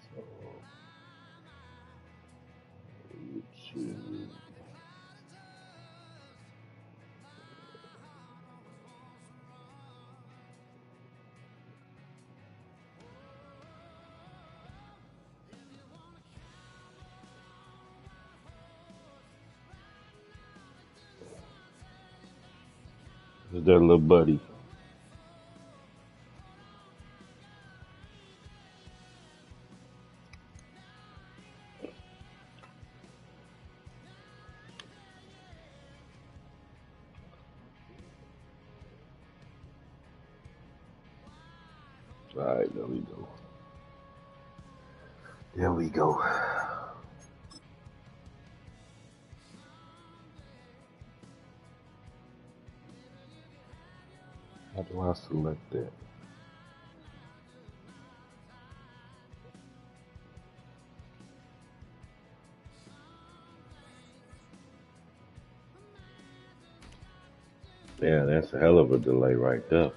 So, YouTube. Is that little buddy? All right, there we go. There we go. How do I select that? Yeah, that's a hell of a delay right there.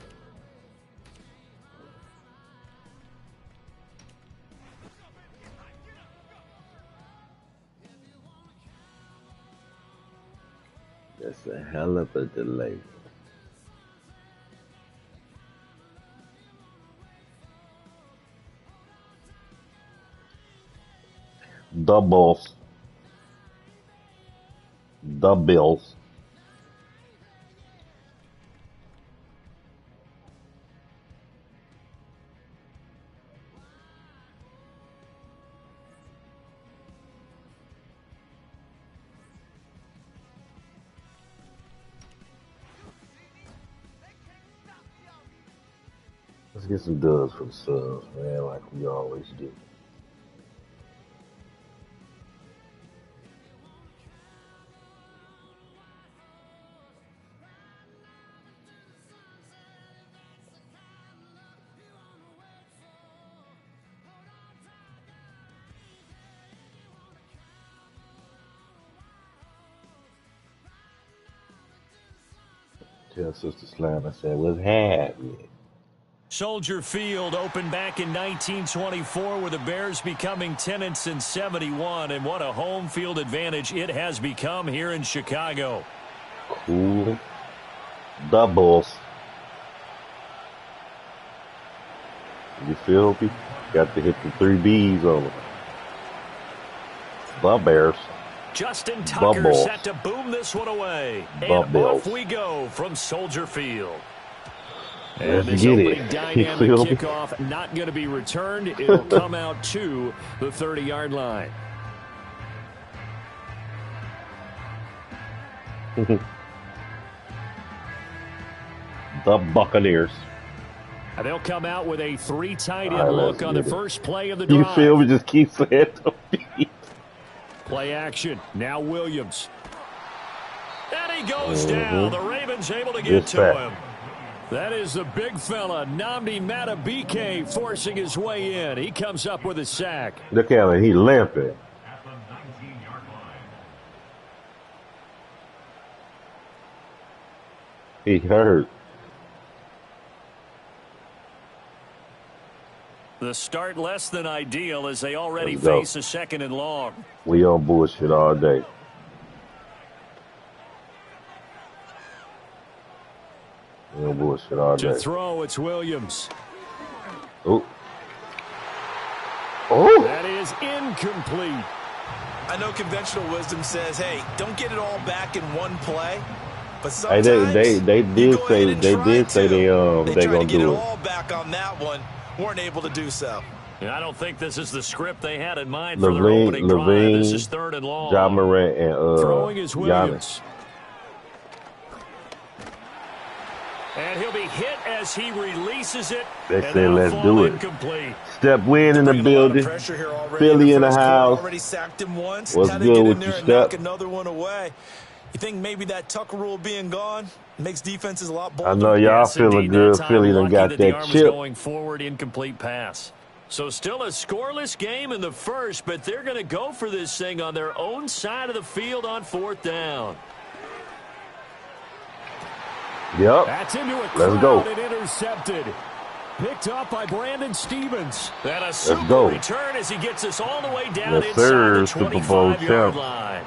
That's a hell of a delay. Doubles. Doubles. Let's get some dubs for the subs, man, like we always do. Tell Sister Slam I said, what's happening? Soldier Field opened back in 1924 with the Bears becoming tenants in 71, and what a home field advantage it has become here in Chicago. Cool. Doubles. You feel me? Got to hit the 3 Bs on them. The Bears. Justin Tucker set to boom this one away. And off we go from Soldier Field. And this opening dynamic kickoff not going to be returned. It'll come out to the 30-yard line. The Buccaneers. And they'll come out with a 3 tight end look on the first play of the drive. You feel me? Just keep saying the feet. Play action. Now Williams. And he goes down. The Ravens able to get to him. That is the big fella, Nnamdi Madubuike, forcing his way in. He comes up with a sack. Look at him. He limping. He hurt. The start less than ideal as they already face a 2nd and long. We on bullshit all day. We on bullshit all day. To throw, it's Williams. Oh. Oh. That is incomplete. I know conventional wisdom says, hey, don't get it all back in one play. But sometimes they did say they gonna get do it all back on that one. Weren't able to do so. I don't think this is the script they had in mind for their opening drive. This is 3rd and long. Ja Morant and throwing is Williams. Giannis. And he'll be hit as he releases it. They say let's do it. Incomplete. Step Win in the building. Philly in the house. Already sacked him once. What's good with you, Step? Another one away. You think maybe that Tucker rule being gone makes defenses a lot bolder? I know y'all feeling good. Philly done got that chip. Going forward, incomplete pass. So still a scoreless game in the first, but they're going to go for this thing on their own side of the field on 4th down. Yep. That's into a Let's go. And intercepted. Picked up by Brandon Stevens. And a super return as he gets us all the way down inside the 25-yard line.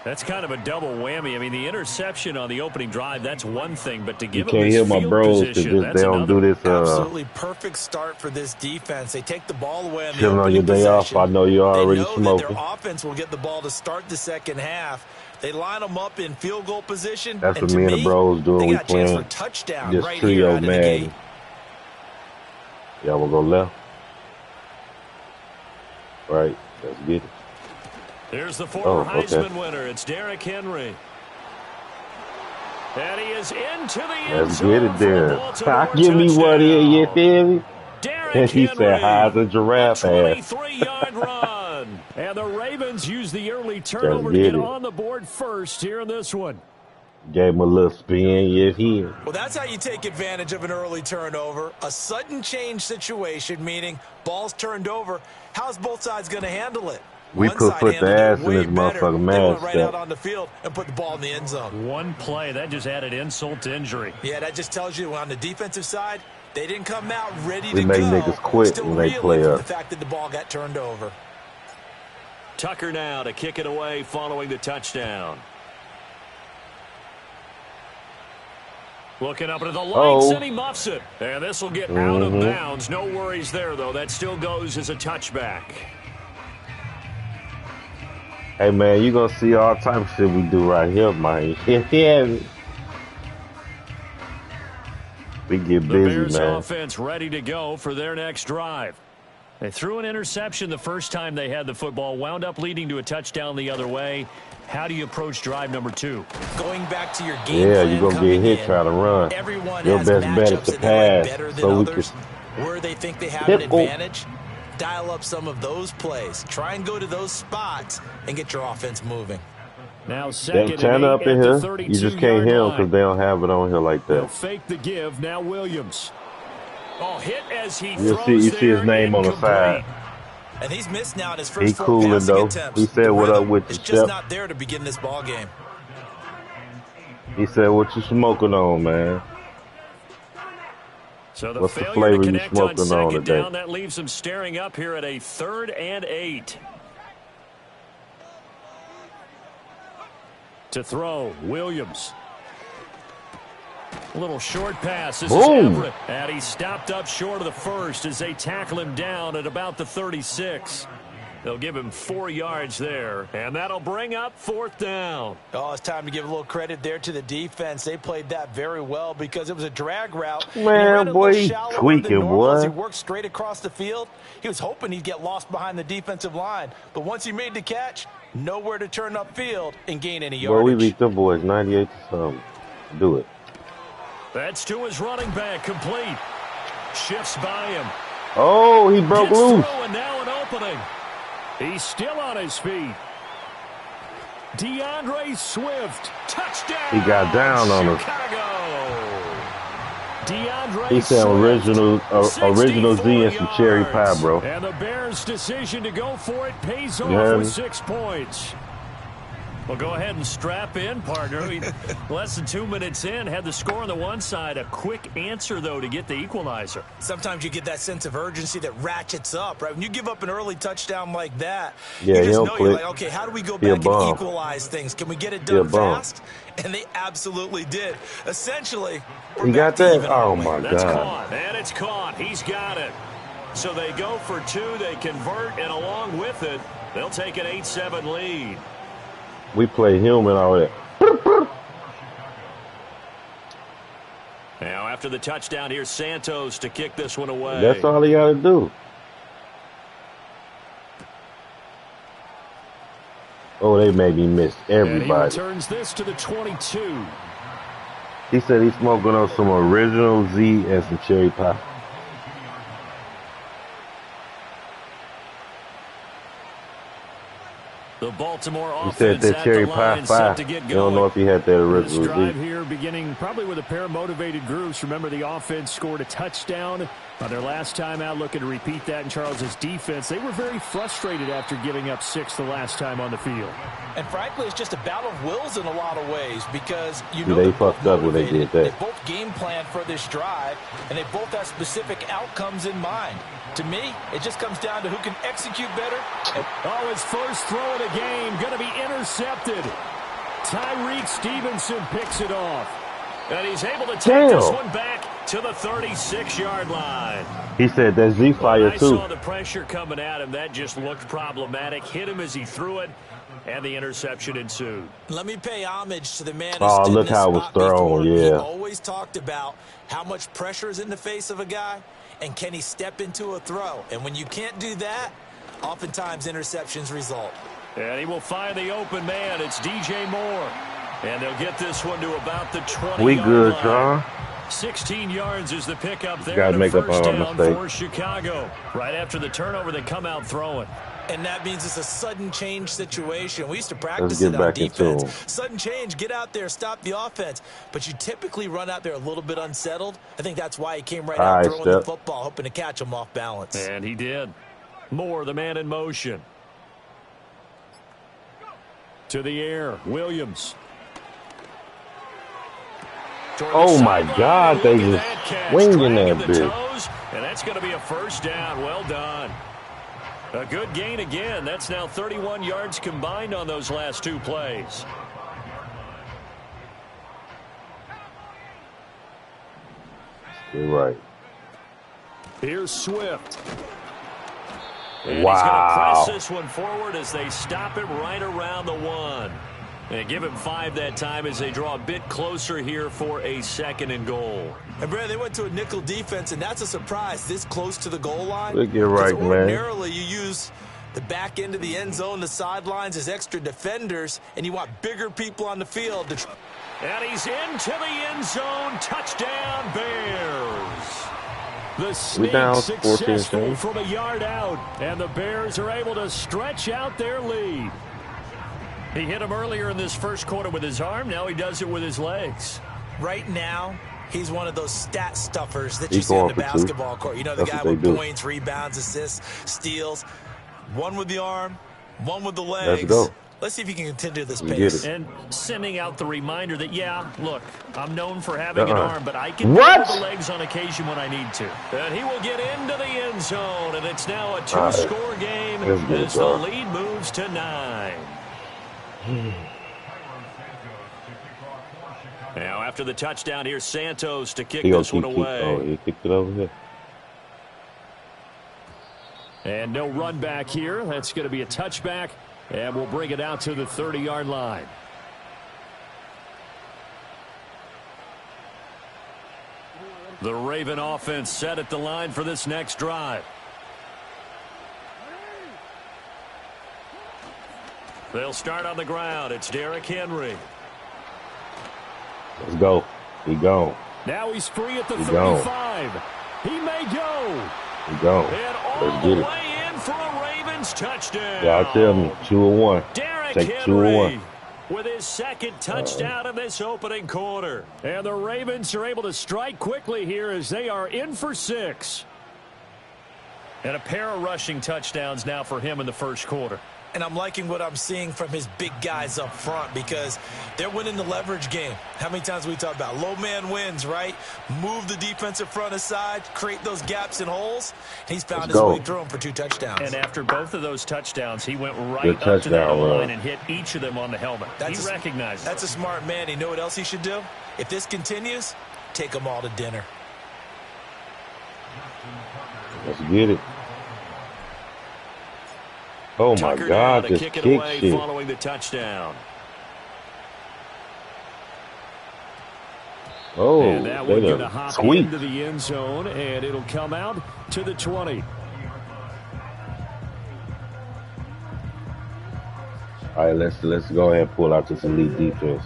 That's kind of a double whammy. I mean, the interception on the opening drive, that's one thing, but to give them this field position, that's another. Absolutely perfect start for this defense. They take the ball away on the opening your day possession. off. I know you're already smoking. That their offense will get the ball to start the second half. They line them up in field goal position. That's what me and the bros doing. We playing touchdown just right trio Madden. Y'all will go left. Right. Let's get it. There's the former Heisman winner. It's Derrick Henry. And he is into the end zone. Let's get it there. Give me one here, you feel me? Derrick he said, high as a giraffe ass. 23-yard run. And the Ravens use the early turnover to get on the board first here in this one. Gave him a little spin, here. Well, that's how you take advantage of an early turnover. A sudden change situation, meaning ball's turned over. How's both sides going to handle it? We put the ass in this motherfucking mask. Right out on the field and put the ball in the end zone. One play, that just added insult to injury. Yeah, that just tells you on the defensive side, they didn't come out ready to go. We make niggas quit when they play up. The fact that the ball got turned over. Tucker now to kick it away following the touchdown. Looking up into the lights, and he muffs it. And this will get out of bounds. No worries there, though. That still goes as a touchback. Hey, man, you're going to see all type of shit we do right here, man. We get busy, man. The Bears offense ready to go for their next drive. They threw an interception the first time they had the football, wound up leading to a touchdown the other way. How do you approach drive number 2? Going back to your game plan, you're going to get hit trying to run. Your best bet is to pass so we can... Where they think they have an advantage, dial up some of those plays. Try and go to those spots and get your offense moving. Now second and 8 up in here. You just can't hear them because they don't have it on here like that. They'll fake the give. Now Williams. Oh, hit as he throws. You see his name on the side. And he's missed now in his first 4 cooling passing though. attempts. He said, "What up with you, It's just not there to begin this ball game." He said, "What you smoking on, man?" So the What's the failure flavor to you connect smoking on second today? down, that leaves him staring up here at a 3rd and 8. To throw, Williams. A little short pass. This is Everett. And he stopped up short of the first as they tackle him down at about the 36. They'll give him 4 yards there, and that'll bring up 4th down. Oh, it's time to give a little credit there to the defense. They played that very well because it was a drag route. Man, boy, he's tweaking, boy. He worked straight across the field. He was hoping he'd get lost behind the defensive line, but once he made the catch, nowhere to turn upfield and gain any yardage. Well, we beat them boys 98 to something. Do it. That's to his running back, complete. Shifts by him. Oh, he broke loose. And now an opening. He's still on his feet. DeAndre Swift, touchdown. He got down on us. DeAndre he said original Z and some cherry pie, bro. And the Bears' decision to go for it pays off with 6 points. Well, go ahead and strap in, partner. Less than 2 minutes in, had the score on the one side. A quick answer, though, to get the equalizer. Sometimes you get that sense of urgency that ratchets up, right? When you give up an early touchdown like that, yeah, you just know you're like, okay, how do we go back and equalize things? Can we get it done fast? And they absolutely did. Essentially, he got that? Oh, my That's God. Caught. And it's caught. He's got it. So they go for 2. They convert, and along with it, they'll take an 8-7 lead. We play him and all that. Now, after the touchdown, here's Santos to kick this one away. That's all he got to do. Oh, they made me miss everybody. And he returns this to the 22. He said he's smoking on some original Z and some cherry pie. The Baltimore offense he said that cherry pie fire. I don't know if he had that original this drive here beginning probably with a pair of motivated groups. Remember, the offense scored a touchdown On their last time out, looking to repeat that in Charles's defense, they were very frustrated after giving up 6 the last time on the field. And frankly, it's just a battle of wills in a lot of ways because they fucked up when they did that. They both game planned for this drive, and they both have specific outcomes in mind. To me, it just comes down to who can execute better. Oh, his first throw of the game going to be intercepted. Tyreek Stevenson picks it off. And he's able to take this one back to the 36-yard line. He said that's Z-Fire, too. I saw the pressure coming at him. That just looked problematic. Hit him as he threw it, and the interception ensued. Let me pay homage to the man who Oh, look how it was thrown, yeah. He always talked about how much pressure is in the face of a guy, and can he step into a throw. And when you can't do that, oftentimes interceptions result. And he will find the open man. It's DJ Moore. And they'll get this one to about the 20-yard line. We good, John. 16 yards is the pickup there. Got to make up our mistake for Chicago. Right after the turnover, they come out throwing. And that means it's a sudden change situation. We used to practice it on defense. Sudden change, get out there, stop the offense. But you typically run out there a little bit unsettled. I think that's why he came right out throwing the football, hoping to catch him off balance. And he did. Moore, the man in motion. To the air, Williams. Oh, my God, they just swinging that bitch. And that's going to be a first down. Well done. A good gain again. That's now 31 yards combined on those last 2 plays. You're right. Here's Swift. And wow. He's going to press this one forward as they stop him right around the 1. And give him 5 that time as they draw a bit closer here for a 2nd and goal. And, Brad, they went to a nickel defense, and that's a surprise this close to the goal line. Look, you're right, man. Ordinarily, you use the back end of the end zone, the sidelines as extra defenders, and you want bigger people on the field. And he's into the end zone. Touchdown, Bears. The sneak successful from a yard out, and the Bears are able to stretch out their lead. He hit him earlier in this first quarter with his arm. Now he does it with his legs. Right now, he's one of those stat stuffers that you see on the basketball court. You know, the guy with points, rebounds, assists, steals. One with the arm, one with the legs. Let's go. Let's see if he can continue this pace. And sending out the reminder that, yeah, look, I'm known for having an arm, but I can do the legs on occasion when I need to. And he will get into the end zone, and it's now a 2-score game as the lead moves to 9. Now, after the touchdown, here's Santos to kick this one away. Oh, he kicked it over here. And no run back here. That's going to be a touchback, and we'll bring it out to the 30-yard line. The Raven offense set at the line for this next drive. They'll start on the ground. It's Derrick Henry. Let's go. He gone. Now he's free at the 35. He may go. He gone. And all the way in for a Ravens touchdown. Yeah, I tell him 2-1. Derrick Henry with his 2nd touchdown in this opening quarter. And the Ravens are able to strike quickly here as they are in for 6. And a pair of rushing touchdowns now for him in the first quarter. And I'm liking what I'm seeing from his big guys up front because they're winning the leverage game. How many times we talk about low man wins, right? Move the defensive front aside, create those gaps and holes. He's found his way through them for 2 touchdowns. And after both of those touchdowns, he went right up to that line and hit each of them on the helmet. He recognizes That's a smart man. You know what else he should do? If this continues, take them all to dinner. Let's get it. Oh, my God, just kick it away following the touchdown. Oh, and that one's going to hop into the end zone, and it'll come out to the 20. All right, let's go ahead and pull out this elite defense.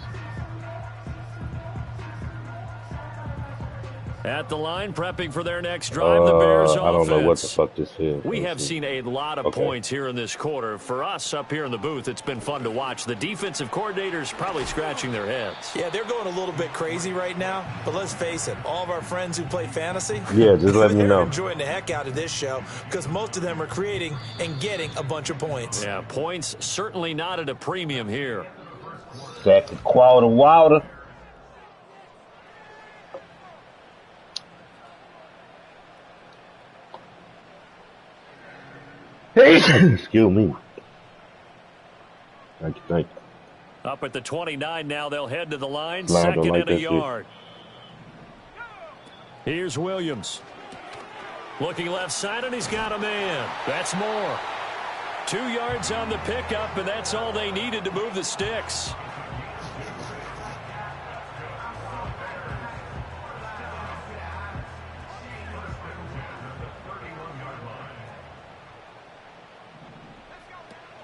At the line, prepping for their next drive, the Bears offense. I don't know what the fuck this is. We have seen a lot of points here in this quarter. For us up here in the booth, it's been fun to watch. The defensive coordinators probably scratching their heads. Yeah, they're going a little bit crazy right now. But let's face it, all of our friends who play fantasy, yeah, just let me know. They're enjoying the heck out of this show because most of them are creating and getting a bunch of points. Yeah, points certainly not at a premium here. Second quarter water. Excuse me. Thank you. Up at the 29 now, they'll head to the line. Slide Second like and a yard. Here's Williams. Looking left side, and he's got a man. That's more. 2 yards on the pickup, and that's all they needed to move the sticks.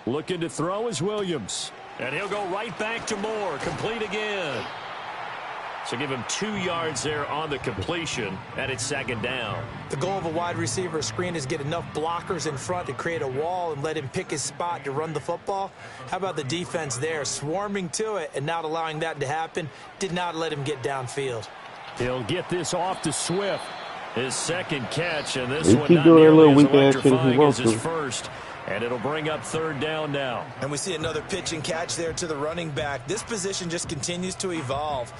Looking to throw is Williams. And he'll go right back to Moore. Complete again. So give him 2 yards there on the completion, and it's second down. The goal of a wide receiver screen is get enough blockers in front to create a wall and let him pick his spot to run the football. How about the defense there, swarming to it and not allowing that to happen? Did not let him get downfield. He'll get this off to Swift. His second catch, and this he one keep not doing a little nearly as weak ass shit if he electrifying wants as his to. first. And it'll bring up third down now. And we see another pitch and catch there to the running back. This position just continues to evolve.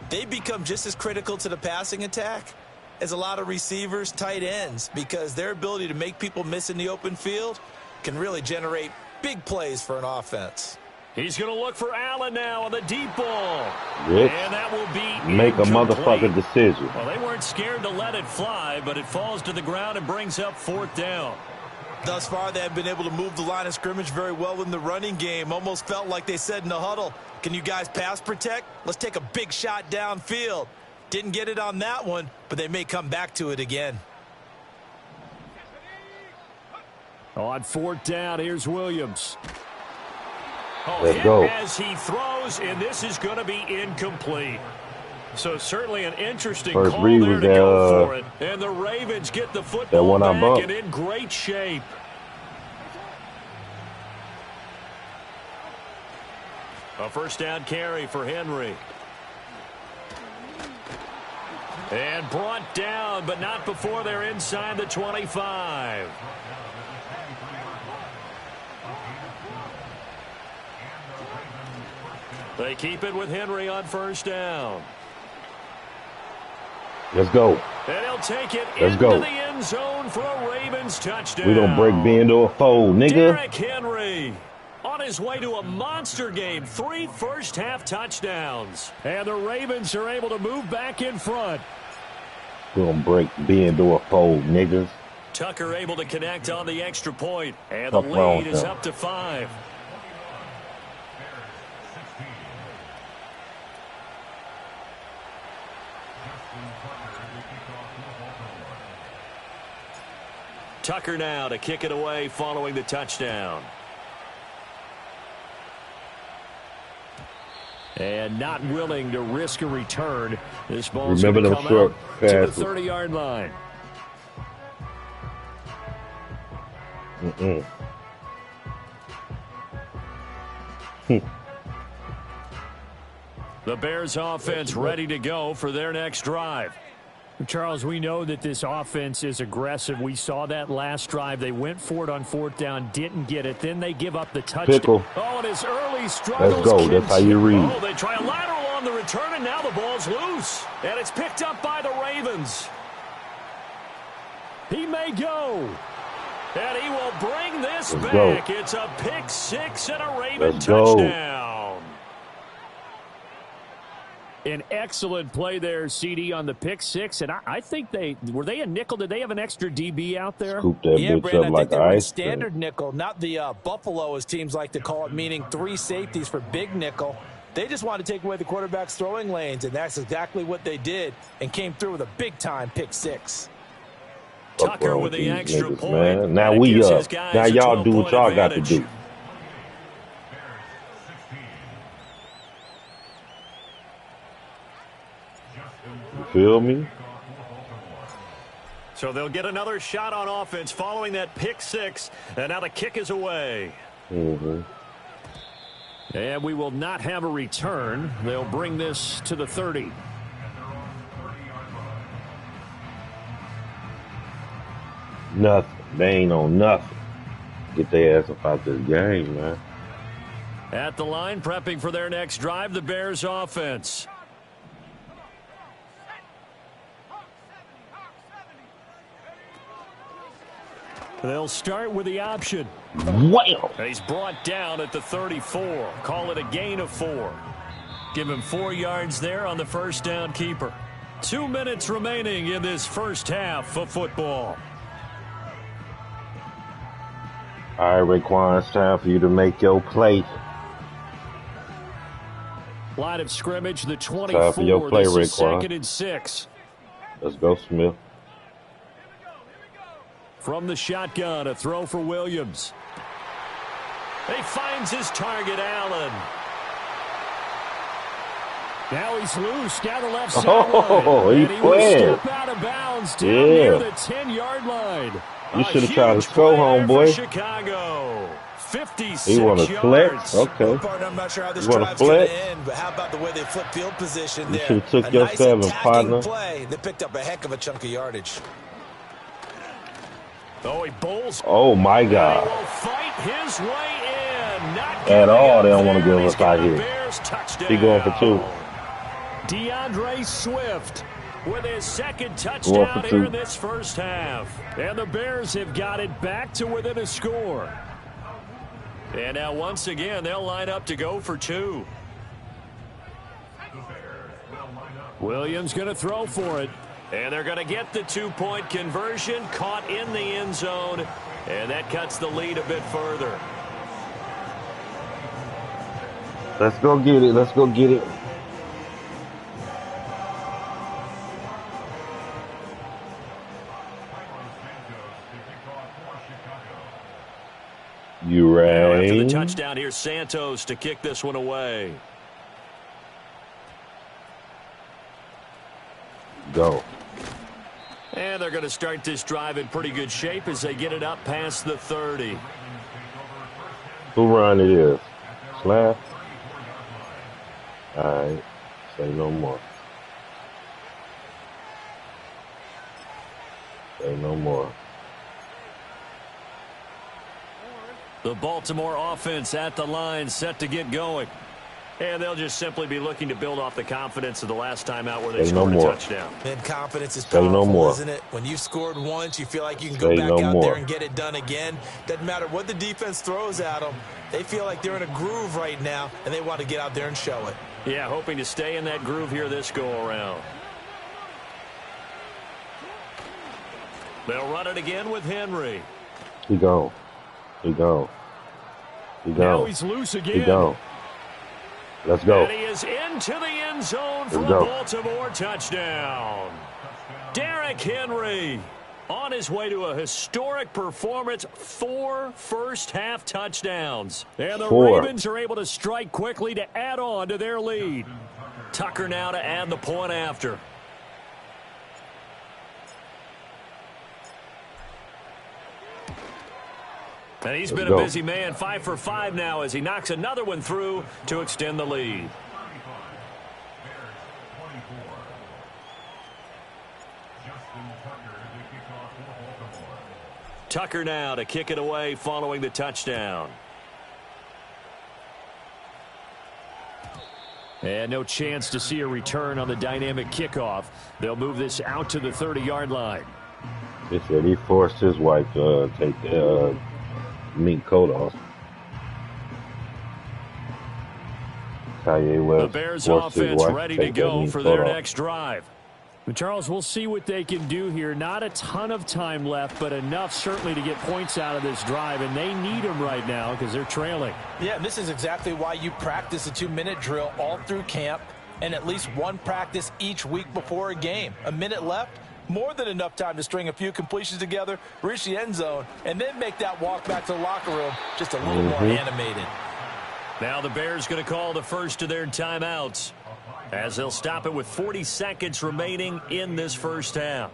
They become just as critical to the passing attack as a lot of receivers, tight ends, because their ability to make people miss in the open field can really generate big plays for an offense. He's going to look for Allen now on the deep ball. Yes. And that will be Make a incomplete. motherfucking decision. Well, they weren't scared to let it fly, but it falls to the ground and brings up fourth down. Thus far, they have been able to move the line of scrimmage very well in the running game. Almost felt like they said in the huddle, can you guys pass protect? Let's take a big shot downfield. Didn't get it on that one, but they may come back to it again. On fourth down, here's Williams. Let's go. As he throws, and this is going to be incomplete. So certainly an interesting First call read there was to go for it. And the Ravens get the football back and in great shape. A first down carry for Henry. And brought down, but not before they're inside the 25. They keep it with Henry on first down. Let's go. And he'll take it Let's into go. the end zone for a Ravens touchdown. We don't break bend or fold, nigga. Derrick Henry on his way to a monster game. 3 first-half touchdowns. And the Ravens are able to move back in front. We don't break bend or fold, niggas. Tucker able to connect on the extra point. And the lead is up to 5. Tucker now to kick it away following the touchdown. And not willing to risk a return. This ball's going to come out to the 30-yard line. The Bears offense ready to go for their next drive. Charles, we know that this offense is aggressive. We saw that last drive. They went for it on fourth down, didn't get it. Then they give up the touchdown. Pickle. Oh, and his early struggles. Let's go. That's how you read. Oh, they try a lateral on the return, and now the ball's loose. And it's picked up by the Ravens. He may go. And he will bring this back. It's a pick six and a Raven touchdown. An excellent play there, CD, on the pick six. And I think were they a nickel? Did they have an extra DB out there? Scoop that bitch Brandon, up like I think they were ice. standard nickel, not the Buffalo, as teams like to call it, meaning 3 safeties for big nickel. They just wanted to take away the quarterback's throwing lanes, and that's exactly what they did and came through with a big-time pick six. Tucker with the extra point. Man. Now we up. Now y'all do what y'all got to do. You feel me? So they'll get another shot on offense following that pick six. And now the kick is away. Mm-hmm. And we will not have a return. They'll bring this to the 30. Nothing. They ain't on nothing. Get their ass up out this game, man. At the line, prepping for their next drive, the Bears offense. They'll start with the option. Wow. He's brought down at the 34. Call it a gain of 4. Give him 4 yards there on the first down keeper. 2 minutes remaining in this first half of football. All right, Raekwon, it's time for you to make your play. Line of scrimmage, the 24. Time for your play, this is Raekwon. 2nd and 6. Let's go, Smith. From the shotgun, a throw for Williams. He finds his target, Allen. Now he's loose down the left sideline. Oh, he will playing. step out of bounds down near the 10-yard line. You should have tried to throw, homeboy. Chicago. 56 He want to flex? Okay. I'm not sure how this You want to drive's going flex? to end, but how about the way they flip field position You there? should have took A your nice 7, attacking partner. play. They picked up a heck of a chunk of yardage. Oh, he bowls. Oh, my He God. will fight his way in. Not At all, they getting don't want to there. give He's us got out a here. Bears touchdown. He going for 2. DeAndre Swift with his second Going touchdown for here 2. in this first half. And the Bears have got it back to within a score. And now once again, they'll line up to go for 2. Williams going to throw for it. And they're going to get the 2-point conversion, caught in the end zone. And that cuts the lead a bit further. Let's go get it. Let's go get it. You Now after the ready? touchdown, here's Santos to kick this one away. Go. And they're going to start this drive in pretty good shape as they get it up past the 30. Who run it is? Slap? All right. Say no more. Say no more. The Baltimore offense at the line, set to get going. And they'll just simply be looking to build off the confidence of the last time out where they Say no scored a more. touchdown. And confidence is Say no powerful, more. isn't it? When you've scored once, you feel like you can go Say back no out more. there and get it done again. Doesn't matter what the defense throws at them. They feel like they're in a groove right now, and they want to get out there and show it. Yeah, hoping to stay in that groove here this go-around. They'll run it again with Henry. He gone. He gone. He Now gone. he's loose He again. gone. Let's go. And he is into the end zone for a Let's go. Baltimore touchdown. Derrick Henry on his way to a historic performance, 4 first-half touchdowns. And the 4. Ravens are able to strike quickly to add on to their lead. Tucker now to add the point after. And he's Let's been go. a busy man, 5 for 5 now as he knocks another one through to extend the lead. Tucker now to kick it away following the touchdown. And no chance to see a return on the dynamic kickoff. They'll move this out to the 30-yard line. He said he forced his wife to take the mink coat off. Kanye West The Bears forced his offense wife ready to to take that go mink for coat their off. next drive. Charles, we'll see what they can do here. Not a ton of time left, but enough certainly to get points out of this drive, and they need them right now because they're trailing. Yeah, this is exactly why you practice a 2-minute drill all through camp and at least one practice each week before a game. A minute left, more than enough time to string a few completions together, reach the end zone, and then make that walk back to the locker room just a little more animated. Now the Bears going to call the first of their timeouts as they'll stop it with 40 seconds remaining in this first half.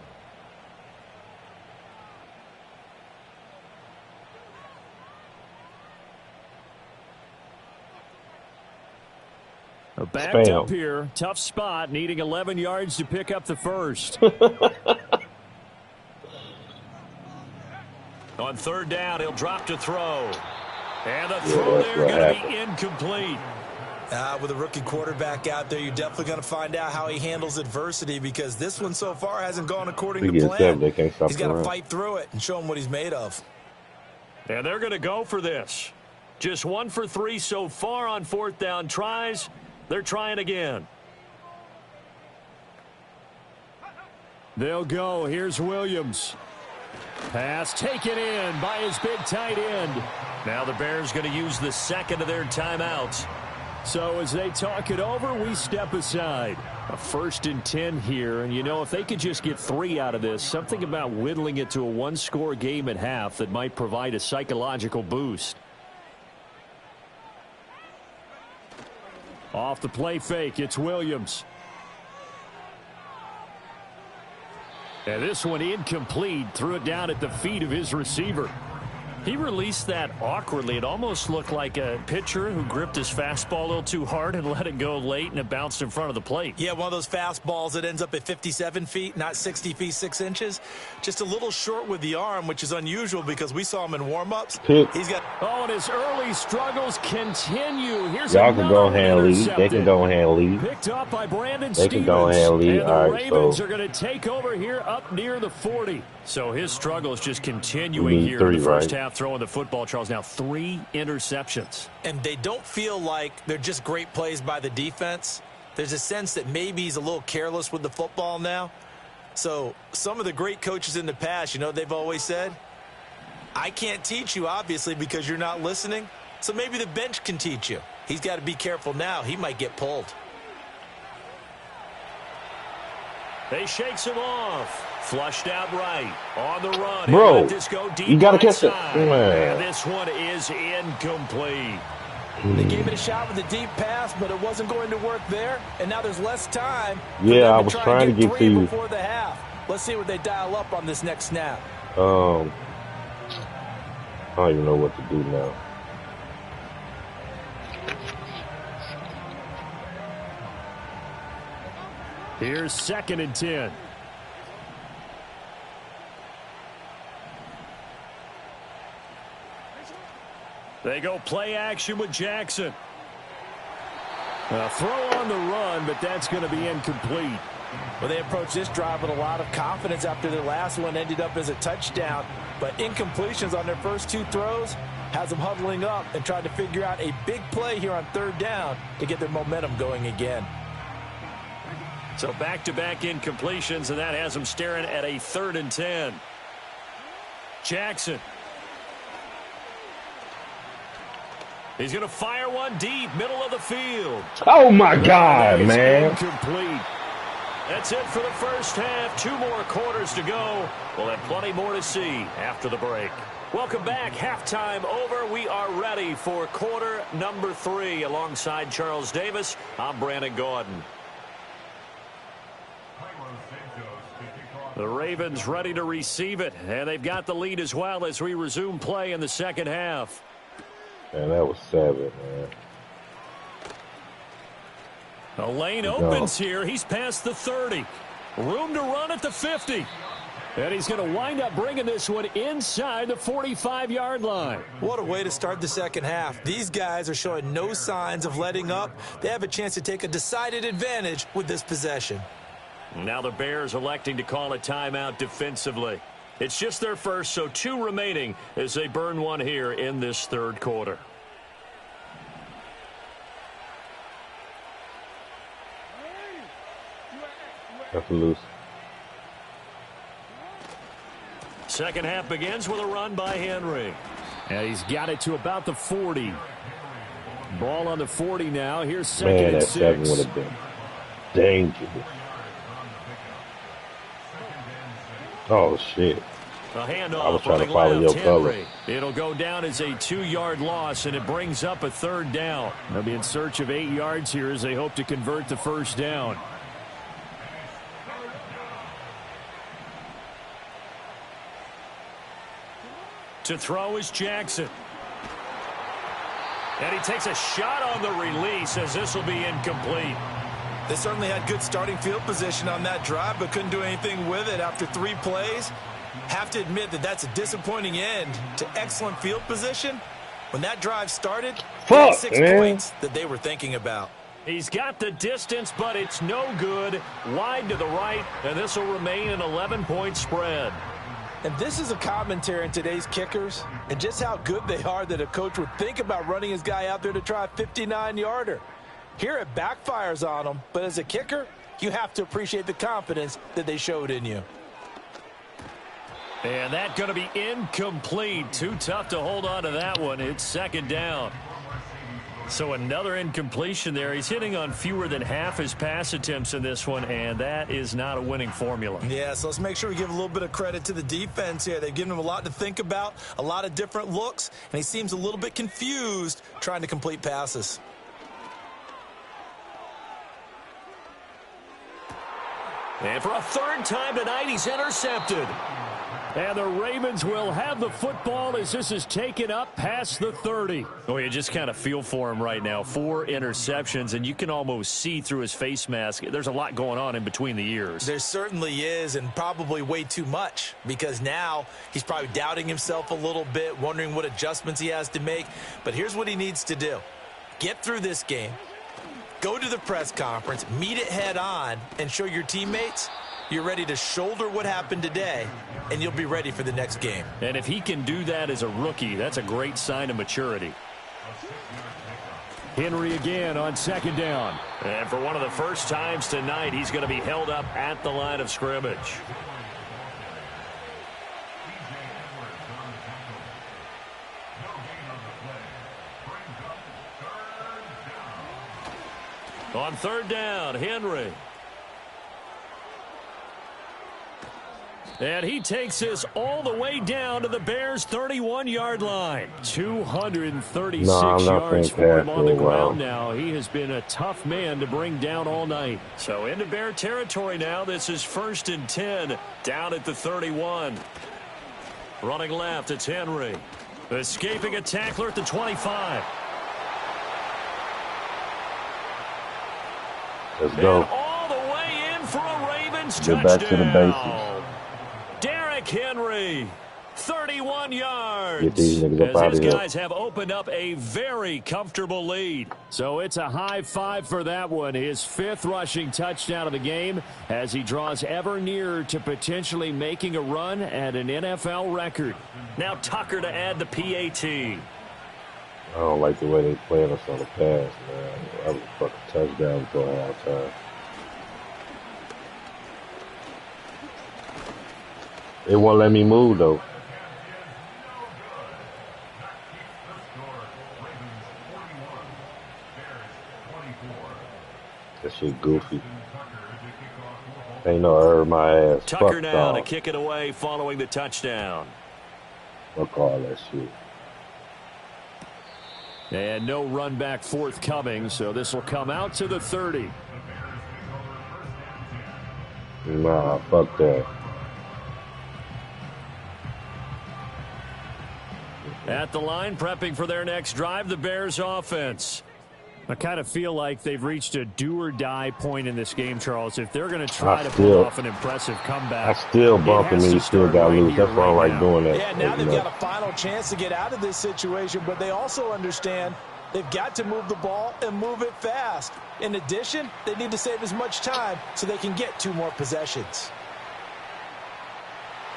Backed up here. Tough spot. Needing 11 yards to pick up the first. On third down, he'll drop to throw. And the throw there going to be incomplete. With a rookie quarterback out there, you're definitely going to find out how he handles adversity, because this one so far hasn't gone according to plan. He's got to fight through it and show him what he's made of. And they're going to go for this. Just 1 for 3 so far on fourth down tries. They're trying again. They'll go. Here's Williams. Pass taken in by his big tight end. Now the Bears going to use the second of their timeouts. So as they talk it over, we step aside. A 1st and 10 here. And, you know, if they could just get 3 out of this, something about whittling it to a 1-score game at half that might provide a psychological boost. Off the play fake, it's Williams. And this one incomplete. Threw it down at the feet of his receiver. He released that awkwardly. It almost looked like a pitcher who gripped his fastball a little too hard and let it go late, and it bounced in front of the plate. Yeah, one of those fastballs that ends up at 57 feet, not 60 feet, 6 inches. Just a little short with the arm, which is unusual because we saw him in warm-ups. He's got... Oh, and his early struggles continue. Here's y'all can go ahead and lead. They can go ahead and lead. Picked up by Brandon They can go ahead and lead. And the All right, Ravens so are going to take over here up near the 40. So his struggle is just continuing here 3, in the first right? half, throwing the football. Charles, now 3 interceptions. And they don't feel like they're just great plays by the defense. There's a sense that maybe he's a little careless with the football now. So some of the great coaches in the past, you know, they've always said, I can't teach you, obviously, because you're not listening. So maybe the bench can teach you. He's got to be careful now. He might get pulled. They shakes him off. Flushed out right. On the run. Bro, this go deep you got to catch it. And this one is incomplete. They gave it a shot with a deep pass, but it wasn't going to work there. And now there's less time. Yeah, I was trying to get to you before the half. Let's see what they dial up on this next snap. I don't even know what to do now. Here's 2nd and 10. They go play action with Jackson. A throw on the run, but that's going to be incomplete. Well, they approached this drive with a lot of confidence after their last one ended up as a touchdown. But incompletions on their first 2 throws has them huddling up and trying to figure out a big play here on 3rd down to get their momentum going again. So back-to-back incompletions, and that has them staring at a 3rd and 10. Jackson. He's going to fire one deep, middle of the field. Oh, my God, man. Incomplete. That's it for the first half. 2 more quarters to go. We'll have plenty more to see after the break. Welcome back. Halftime over. We are ready for quarter number 3. Alongside Charles Davis, I'm Brandon Gordon. The Ravens ready to receive it, and they've got the lead as well as we resume play in the second half. Man, that was savage, man. The lane opens here. He's past the 30. Room to run at the 50. And he's going to wind up bringing this one inside the 45-yard line. What a way to start the second half. These guys are showing no signs of letting up. They have a chance to take a decided advantage with this possession. Now the Bears electing to call a timeout defensively. It's just their first, so 2 remaining as they burn one here in this 3rd quarter. That's loose. Second half begins with a run by Henry. And he's got it to about the 40. Ball on the 40 now. Here's 2nd and 6. Man, that 7 would have been dangerous. Oh, shit. A handoff. I was trying to follow your color. It'll go down as a 2-yard loss, and it brings up a 3rd down. They'll be in search of 8 yards here as they hope to convert the first down. To throw is Jackson. And he takes a shot on the release as this will be incomplete. They certainly had good starting field position on that drive, but couldn't do anything with it after 3 plays. Have to admit that that's a disappointing end to excellent field position. When that drive started, they had 6 points that they were thinking about. He's got the distance, but it's no good. Wide to the right, and this will remain an 11-point spread. And this is a commentary on today's kickers and just how good they are that a coach would think about running his guy out there to try a 59-yarder. Here it backfires on them, but as a kicker, you have to appreciate the confidence that they showed in you. And that's going to be incomplete. Too tough to hold on to that one. It's second down. So another incompletion there. He's hitting on fewer than half his pass attempts in this one, and that is not a winning formula. Yeah, so let's make sure we give a little bit of credit to the defense here. They've given him a lot to think about, a lot of different looks, and he seems a little bit confused trying to complete passes. And for a 3rd time tonight, he's intercepted. And the Ravens will have the football as this is taken up past the 30. Oh, you just kind of feel for him right now. 4 interceptions, and you can almost see through his face mask. There's a lot going on in between the ears. There certainly is, and probably way too much, because now he's probably doubting himself a little bit, wondering what adjustments he has to make. But here's what he needs to do. Get through this game, go to the press conference, meet it head on, and show your teammates you're ready to shoulder what happened today, and you'll be ready for the next game. And if he can do that as a rookie, that's a great sign of maturity. Henry again on 2nd down. And for one of the first times tonight, he's going to be held up at the line of scrimmage. On 3rd down, Henry. And he takes this all the way down to the Bears' 31-yard line. 236 yards for him on the ground now. He has been a tough man to bring down all night. So into Bear territory now. This is 1st and 10 down at the 31. Running left, it's Henry. Escaping a tackler at the 25. Let's go. And all the way in for a Ravens touchdown. Get back to the basics. Henry, 31 yards. Get these niggas up out as of his here. guys have opened up a very comfortable lead. So it's a high 5 for that one. His 5th rushing touchdown of the game as he draws ever nearer to potentially making a run at an NFL record. Now Tucker to add the PAT. I don't like the way they playing us on the pass, man. That was a fucking touchdown before halftime. It won't let me move, though. That shit goofy. Ain't no herb my ass. Tucker Fuck now off. to kick it away following the touchdown. Fuck all that shit. And no run back forthcoming, so this will come out to the 30. Nah, fuck that. At the line, prepping for their next drive, the Bears offense. I kind of feel like they've reached a do-or-die point in this game, Charles. If they're going to try to pull off an impressive comeback, I still bumping me, still got to lose. That's why I don't like doing that. Yeah, now they've got a final chance to get out of this situation, but they also understand they've got to move the ball and move it fast. In addition, they need to save as much time so they can get 2 more possessions.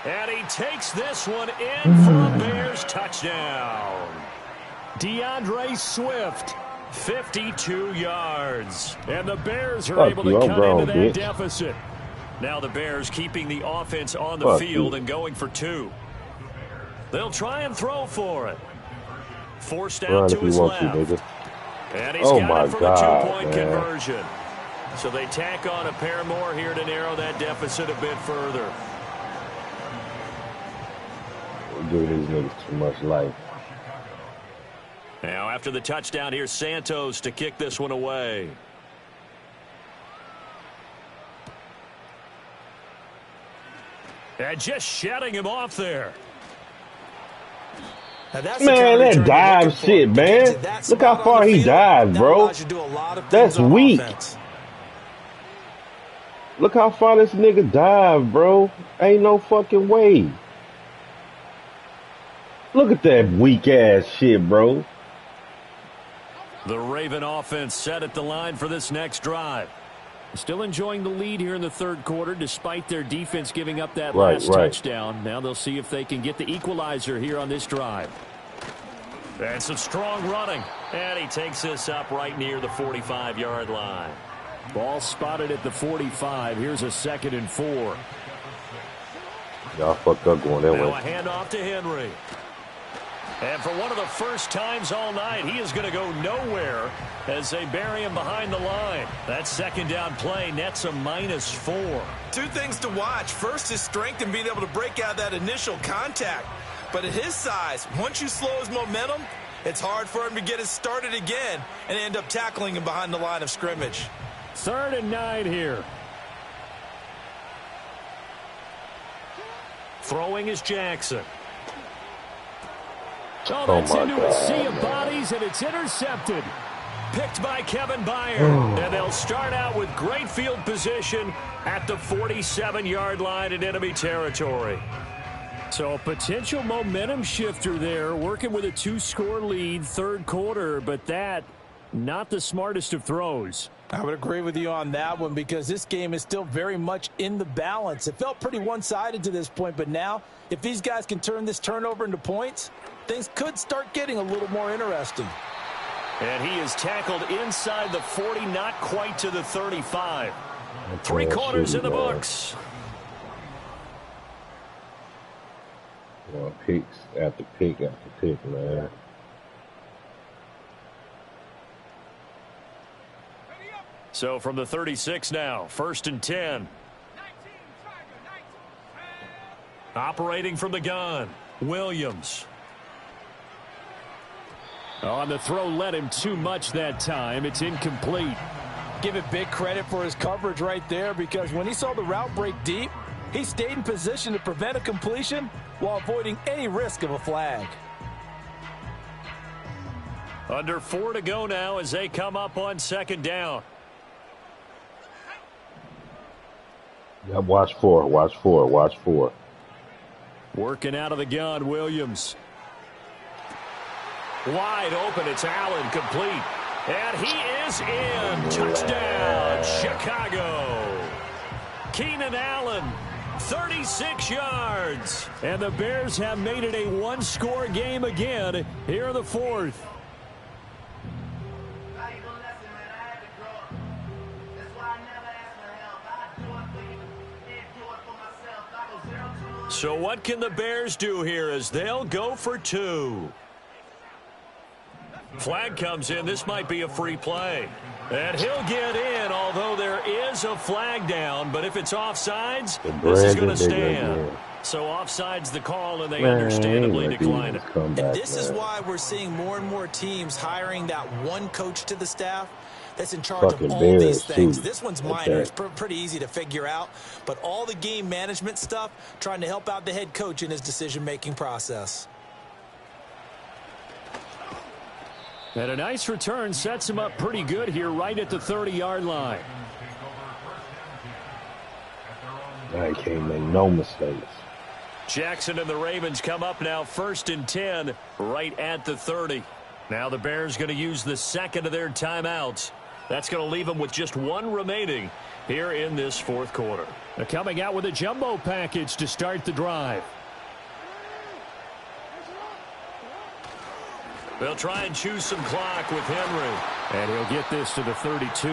And he takes this one in for a Bears touchdown. DeAndre Swift, 52 yards. And the Bears are able to cut into that deficit. Now the Bears keeping the offense on the field and going for 2. They'll try and throw for it. Forced out to his left. And he's got it for the 2-point conversion. So they tack on a pair more here to narrow that deficit a bit further. Giving these niggas too much life. Now after the touchdown, here's Santos to kick this one away. And just shutting him off there. Man, that dive shit, man. Look how far he dived, bro. That's weak. Look how far this nigga dived, bro. Ain't no fucking way. Look at that weak ass shit, bro. The Raven offense set at the line for this next drive. Still enjoying the lead here in the third quarter despite their defense giving up that last touchdown. Now they'll see if they can get the equalizer here on this drive. And some strong running. And he takes this up right near the 45-yard line. Ball spotted at the 45. Here's a 2nd and 4. Y'all fucked up going that way. Now a handoff to Henry. And for one of the first times all night, he is going to go nowhere as they bury him behind the line. That 2nd down play nets a -4. Two things to watch. First, his strength in being able to break out that initial contact. But at his size, once you slow his momentum, it's hard for him to get it started again and end up tackling him behind the line of scrimmage. 3rd and 9 here. Throwing is Jackson. Oh, that's into a sea of bodies, and it's intercepted. Picked by Kevin Byard. And they'll start out with great field position at the 47-yard line in enemy territory. So a potential momentum shifter there, working with a 2-score lead, third quarter, but that, not the smartest of throws. I would agree with you on that one because this game is still very much in the balance. It felt pretty one-sided to this point, but now if these guys can turn this turnover into points, things could start getting a little more interesting. And he is tackled inside the 40, not quite to the 35. 3 quarters in the books. Well, picks after pick after pick, man. So from the 36 now, 1st and 10. Operating from the gun, Williams. On the throw, led him too much that time. It's incomplete. Give it big credit for his coverage right there because when he saw the route break deep, he stayed in position to prevent a completion while avoiding any risk of a flag. Under 4 to go now as they come up on 2nd down. Yeah, watch 4, watch 4, watch 4. Working out of the gun, Williams. Wide open, it's Allen, complete. And he is in. Touchdown, Chicago. Keenan Allen, 36 yards. And the Bears have made it a 1-score game again here in the 4th. So what can the Bears do here as they'll go for 2? Flag comes in. This might be a free play. And he'll get in, although there is a flag down. But if it's offsides, this is going to stand. So offsides the call, and they understandably decline it. And this is why we're seeing more and more teams hiring that one coach to the staff that's in charge of all these things. This one's minor. It's pretty easy to figure out. But all the game management stuff, trying to help out the head coach in his decision-making process. And a nice return sets him up pretty good here right at the 30-yard line. I can't make no mistakes. Jackson and the Ravens come up now 1st and 10 right at the 30. Now the Bears going to use the 2nd of their timeouts. That's going to leave them with just 1 remaining here in this 4th quarter. They're coming out with a jumbo package to start the drive. They'll try and choose some clock with Henry. And he'll get this to the 32.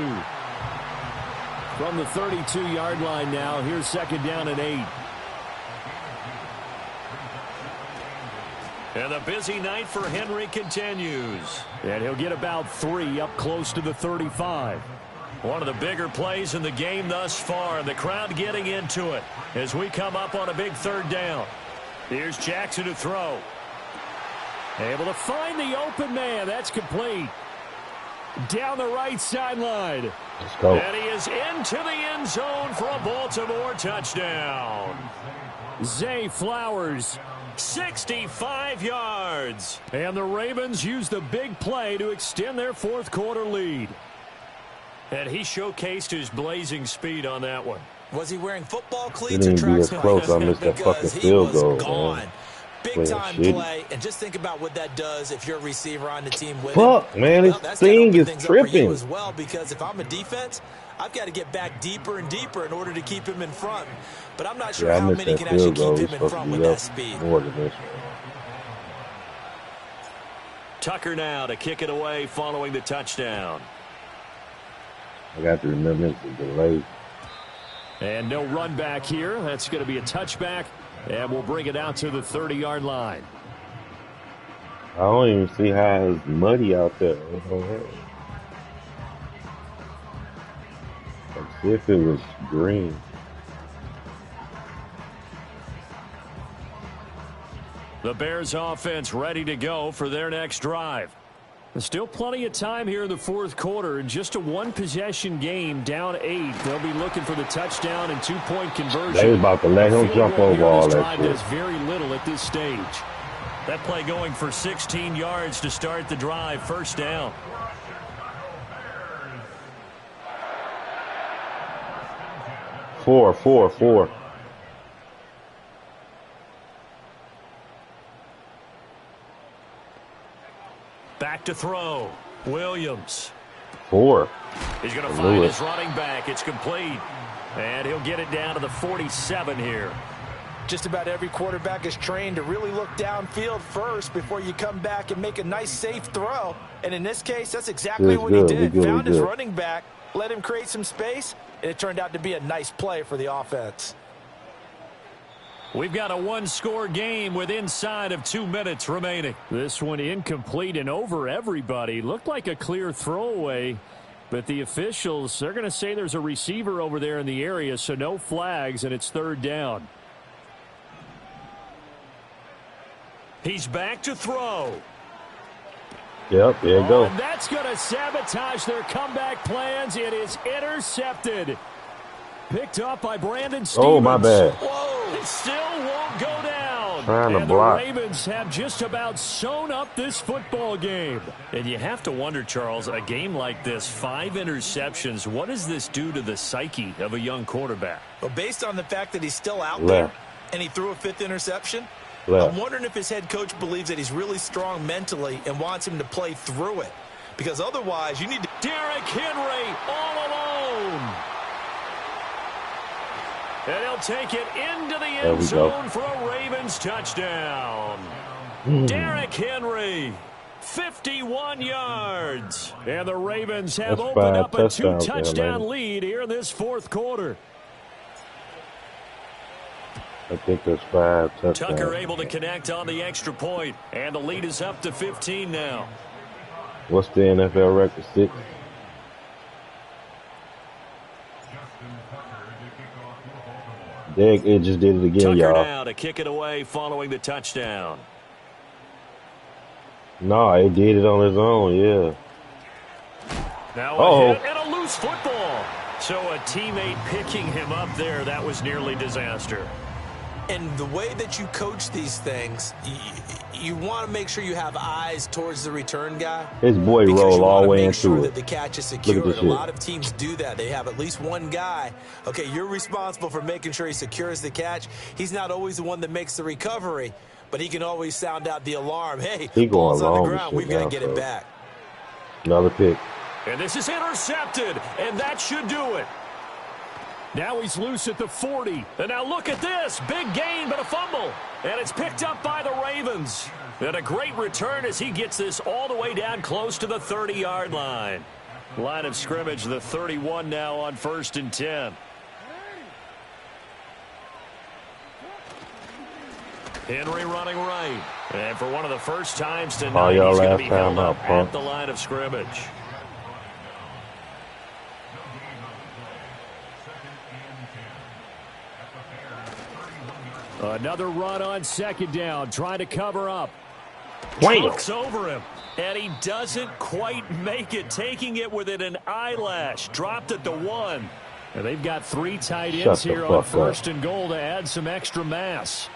From the 32-yard line now, here's 2nd down and 8. And the busy night for Henry continues. And he'll get about 3 up close to the 35. One of the bigger plays in the game thus far. And the crowd getting into it as we come up on a big 3rd down. Here's Jackson to throw. Able to find the open man. That's complete. Down the right sideline. Let's go. And he is into the end zone for a Baltimore touchdown. Zay Flowers 65 yards. And the Ravens use the big play to extend their fourth quarter lead. And he showcased his blazing speed on that one. Was he wearing football It cleats or didn't be track as close. I missed that fucking field goal, gone. man. Big time play, and just think about what that does if you're a receiver on the team with Fuck, man, this thing is tripping as well. Because if I'm a defense, I've got to get back deeper and deeper in order to keep him in front. But I'm not sure how many can actually keep him in front with that speed. More than this one. Tucker now to kick it away following the touchdown. I got to remember it's a delay. And no run back here. That's going to be a touchback. And we'll bring it out to the 30-yard line. I don't even see how it's muddy out there. As if it was green. The Bears offense ready to go for their next drive. There's still plenty of time here in the fourth quarter. In just a one-possession game, down 8. They'll be looking for the touchdown and two-point conversion. They about to let him jump over all that shit. Does very little at this stage. That play going for 16 yards to start the drive. First down. Four. Back to throw. Williams. 4. He's going to find his running back. It's complete. And he'll get it down to the 47 here. Just about every quarterback is trained to really look downfield first before you come back and make a nice, safe throw. And in this case, that's exactly what he did. Found his running back, let him create some space, and it turned out to be a nice play for the offense. We've got a one-score game with inside of 2 minutes remaining. This one incomplete and over everybody. Looked like a clear throwaway, but the officials, they're going to say there's a receiver over there in the area, so no flags, and it's third down. He's back to throw. Yep, there you go. And that's going to sabotage their comeback plans. It is intercepted. Picked up by Brandon Stevens. Oh, my bad. Whoa, it still won't go down. Trying to and block. The Ravens have just about sewn up this football game. And you have to wonder, Charles, a game like this, 5 interceptions, what does this do to the psyche of a young quarterback? Well, based on the fact that he's still out there and he threw a 5th interception, I'm wondering if his head coach believes that he's really strong mentally and wants him to play through it. Because otherwise, you need to... Derrick Henry all alone. And he'll take it into the end zone for a Ravens touchdown. Derrick Henry, 51 yards. And the Ravens have opened up a 2-touchdown lead here in this fourth quarter. I think there's 5 touchdowns. Tucker able to connect on the extra point, and the lead is up to 15 now. What's the NFL record? 6? It just did it again, y'all. Tucker now to kick it away following the touchdown. No, it did it on his own, yeah. Now a hit and a loose football. So a teammate picking him up there, that was nearly disaster. And the way that you coach these things, you want to make sure you have eyes towards the return guy. His boy rolled all the way into it. That the catch is secure. A lot of teams do that. They have at least one guy. Okay, you're responsible for making sure he secures the catch. He's not always the one that makes the recovery, but he can always sound out the alarm. Hey, ball's on the ground. We've got to get it back. Another pick. And this is intercepted, and that should do it. Now he's loose at the 40. And now look at this. Big gain, but a fumble. And it's picked up by the Ravens. And a great return as he gets this all the way down close to the 30-yard line. Line of scrimmage, the 31 now on 1st and 10. Henry running right. And for one of the first times tonight, he's going to be held up at the line of scrimmage. Another run on 2nd down, trying to cover up. Looks over him, and he doesn't quite make it, taking it within an eyelash. Dropped at the 1. And they've got 3 tight ends here on 1st and goal to add some extra mass.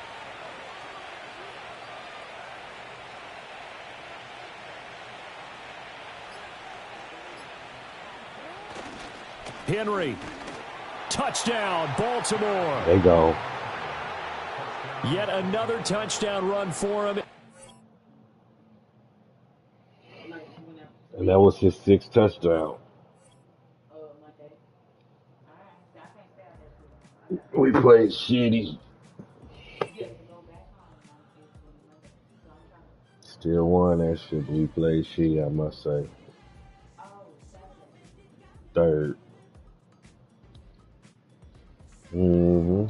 Henry. Touchdown, Baltimore. They go. Yet another touchdown run for him. And that was his 6th touchdown. We played shitty. Still won that shit, but we played shitty, I must say. 3rd. Mm-hmm.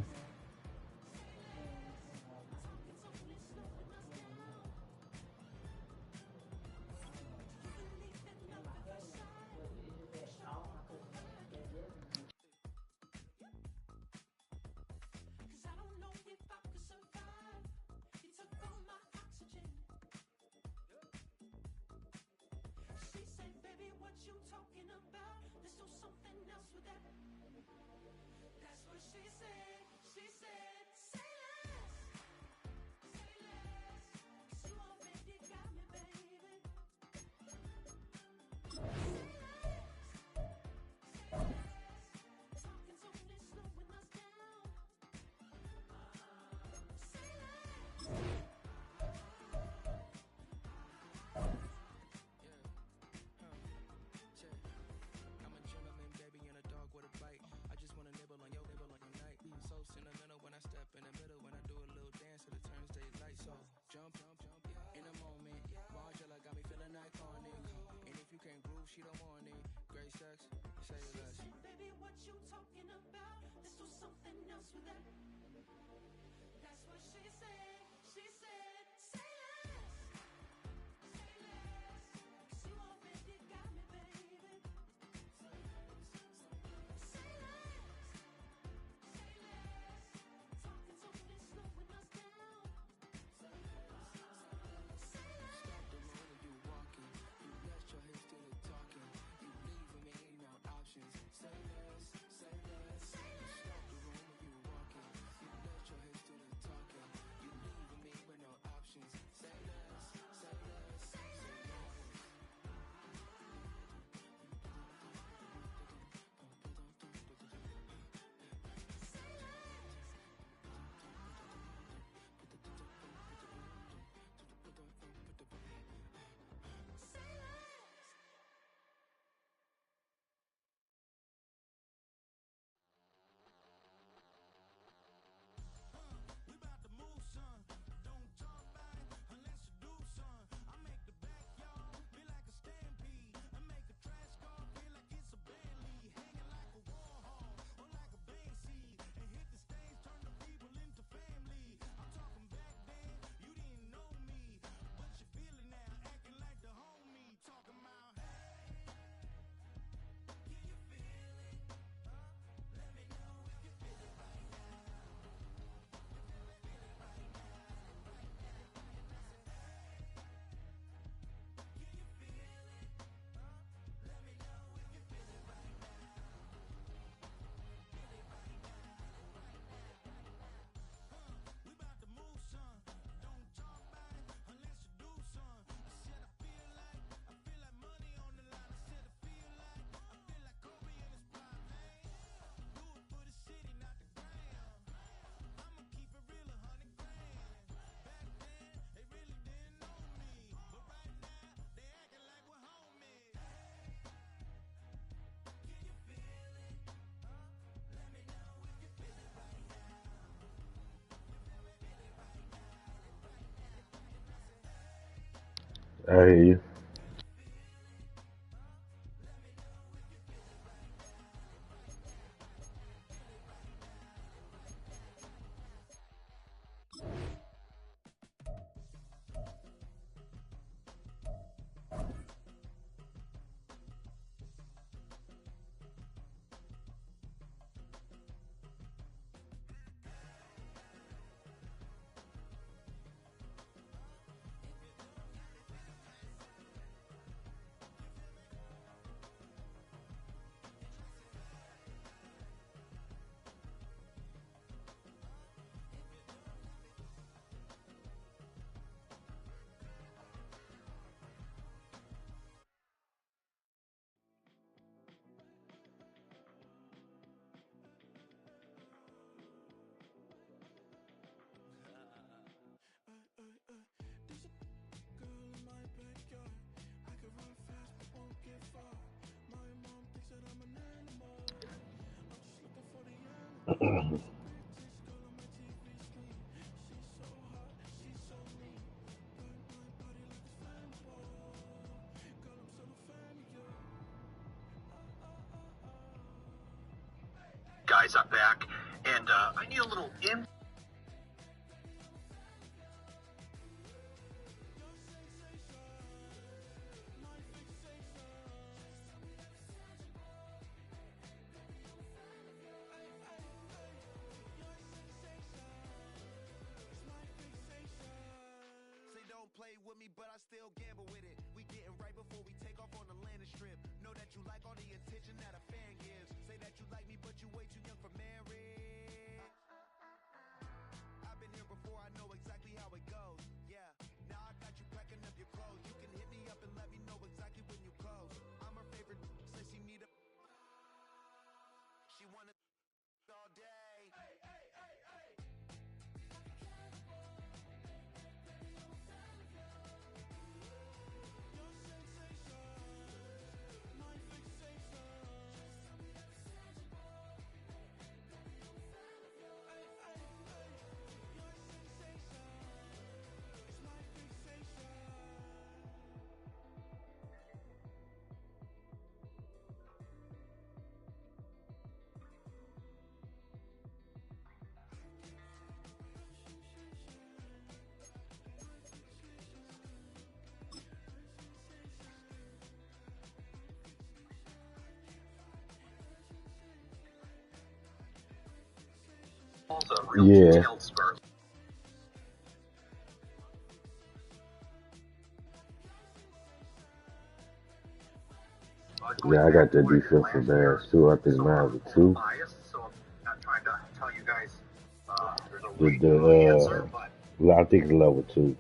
I hear you. Guys, I'm back, and I need a little play with me, but I still gamble with it. We getting right before we take off on the landing strip. Know that you like all the attention that a fan gives. Say that you like me, but you way too young for marriage. I've been here before, I know exactly how it goes. Yeah, now I got you packing up your clothes. You can hit me up and let me know exactly when you close. I'm her favorite, says she need a... She wanted all day. Hey, hey, hey, hey. Yeah. Yeah, I got that defensive badge too. I think mine was a 2. I think it's level 2.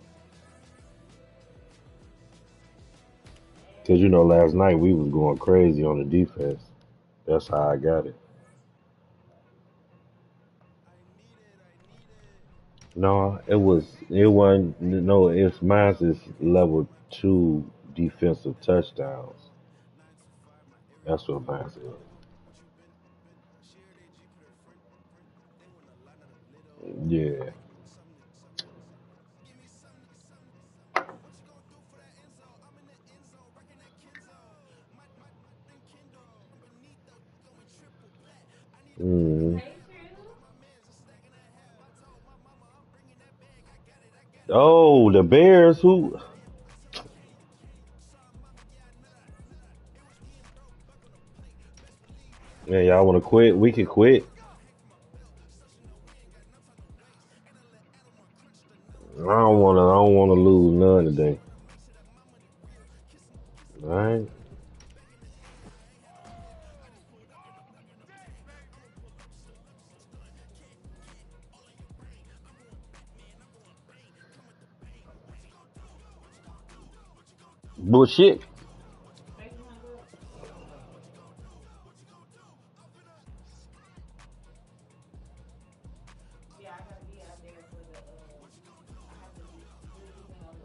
Cause last night we was going crazy on the defense. That's how I got it. No, it wasn't. No, it's mine is level 2 defensive touchdowns. That's what mine is. Yeah. Mm. Oh, the Bears who? Man, y'all want to quit? We can quit. I don't want to. I don't want to lose none today. All right. Bullshit.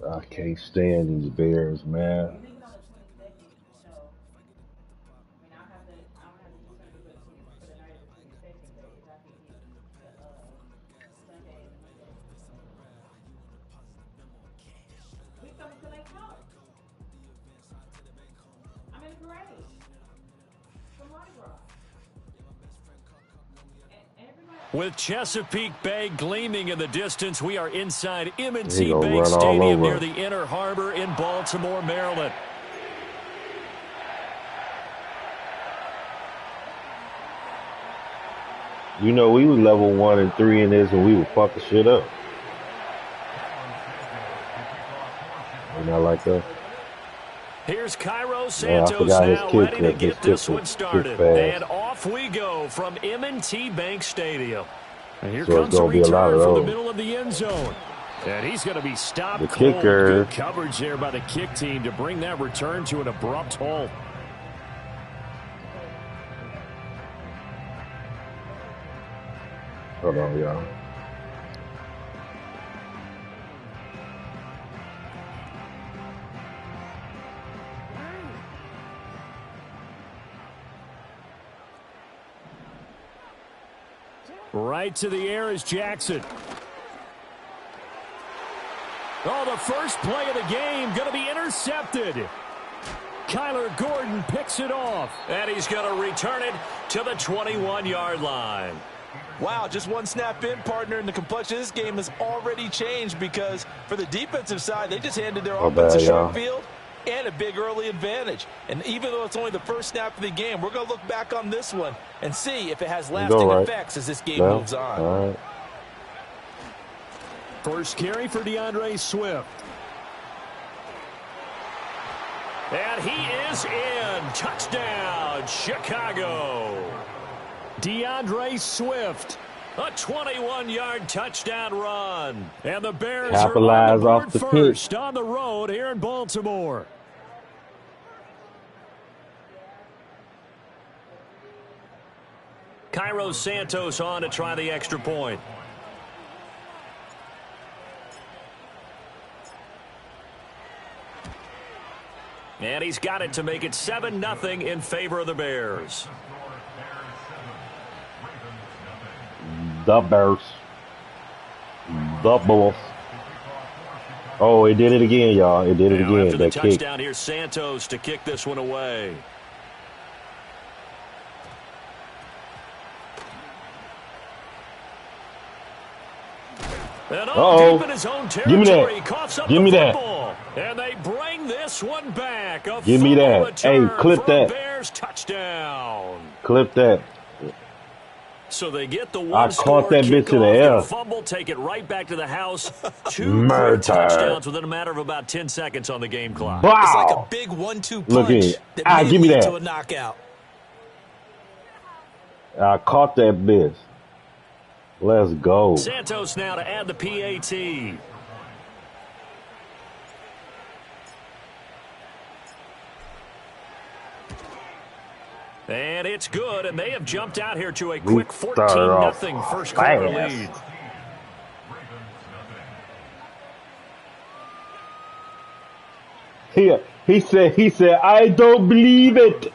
I can't stand these Bears, man. With Chesapeake Bay gleaming in the distance, we are inside He M&T gonna Bank run all Stadium near over the us. Inner Harbor in Baltimore, Maryland. We was level 1 and 3 in this, and we were fucking shit up. And not like that. Here's Cairo Santos I forgot his now, kick. ready to get this one started. And Fast. off we go from M&T Bank Stadium. And here So it's comes a gonna be a lot return of from the those. middle of the end zone. And he's going to be stopped The cold. kicker. Good coverage there by the kick team to bring that return to an abrupt halt. Hold on, y'all. Right to the air is Jackson. Oh, the first play of the game going to be intercepted. Kyler Gordon picks it off. And he's going to return it to the 21-yard line. Wow, just one snap in, partner, and the complexion of this game has already changed because for the defensive side, they just handed their offense a short field and a big early advantage. And even though it's only the first snap of the game, we're going to look back on this one and see if it has lasting effects as this game moves on. All right. First carry for DeAndre Swift. And he is in. Touchdown, Chicago. DeAndre Swift. A 21-yard touchdown run. And the Bears capitalize are on off the the board first pitch on the road here in Baltimore. Cairo Santos on to try the extra point. And he's got it to make it 7-0 in favor of the Bears. The Bears. The Bulls. Oh, it did it again, y'all. It did it again. After the That kick. touchdown, here's Santos to kick this one away. And deep in his own territory, coughs up the football. And they bring this one back. Give me that. Hey, clip that. Bears touchdown. Clip that. So they get the I caught that bitch in the air. Fumble, take it right back to the house. Two quick touchdowns within a matter of about 10 seconds on the game clock. Wow. It's like a big 1-2 punch that give me lead that. to a knockout. I caught that bitch. Let's go. Santos now to add the PAT. And it's good, and they have jumped out here to a quick 14-0 first quarter lead. He said, I don't believe it.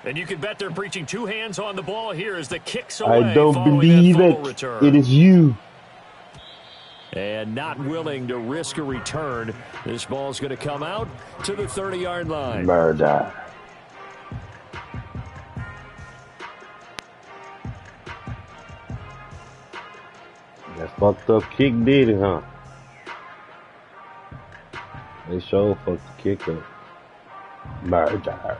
And you can bet they're preaching two hands on the ball here as the kicks away. I don't believe it. Return. It is you. And not willing to risk a return. This ball's going to come out to the 30-yard line. Murder. That fucked up kick did it, huh? They sure fucked the kick up. Murder.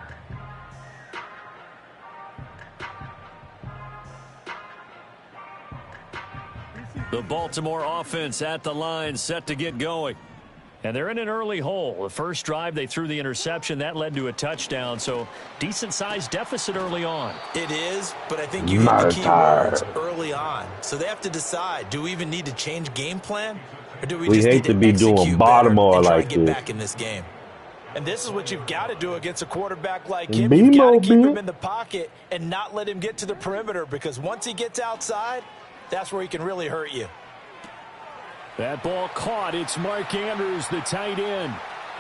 The Baltimore offense at the line, set to get going. And they're in an early hole. The first drive, they threw the interception. That led to a touchdown, so decent-sized deficit early on. It is, but I think you hit the key words early on. So they have to decide, do we even need to change game plan? Or do we just hate need to be doing Baltimore like get this. back in this game? And this is what you've got to do against a quarterback like him. You've got to keep him in the pocket and not let him get to the perimeter, because once he gets outside, that's where he can really hurt you. That ball caught. It's Mark Andrews, the tight end.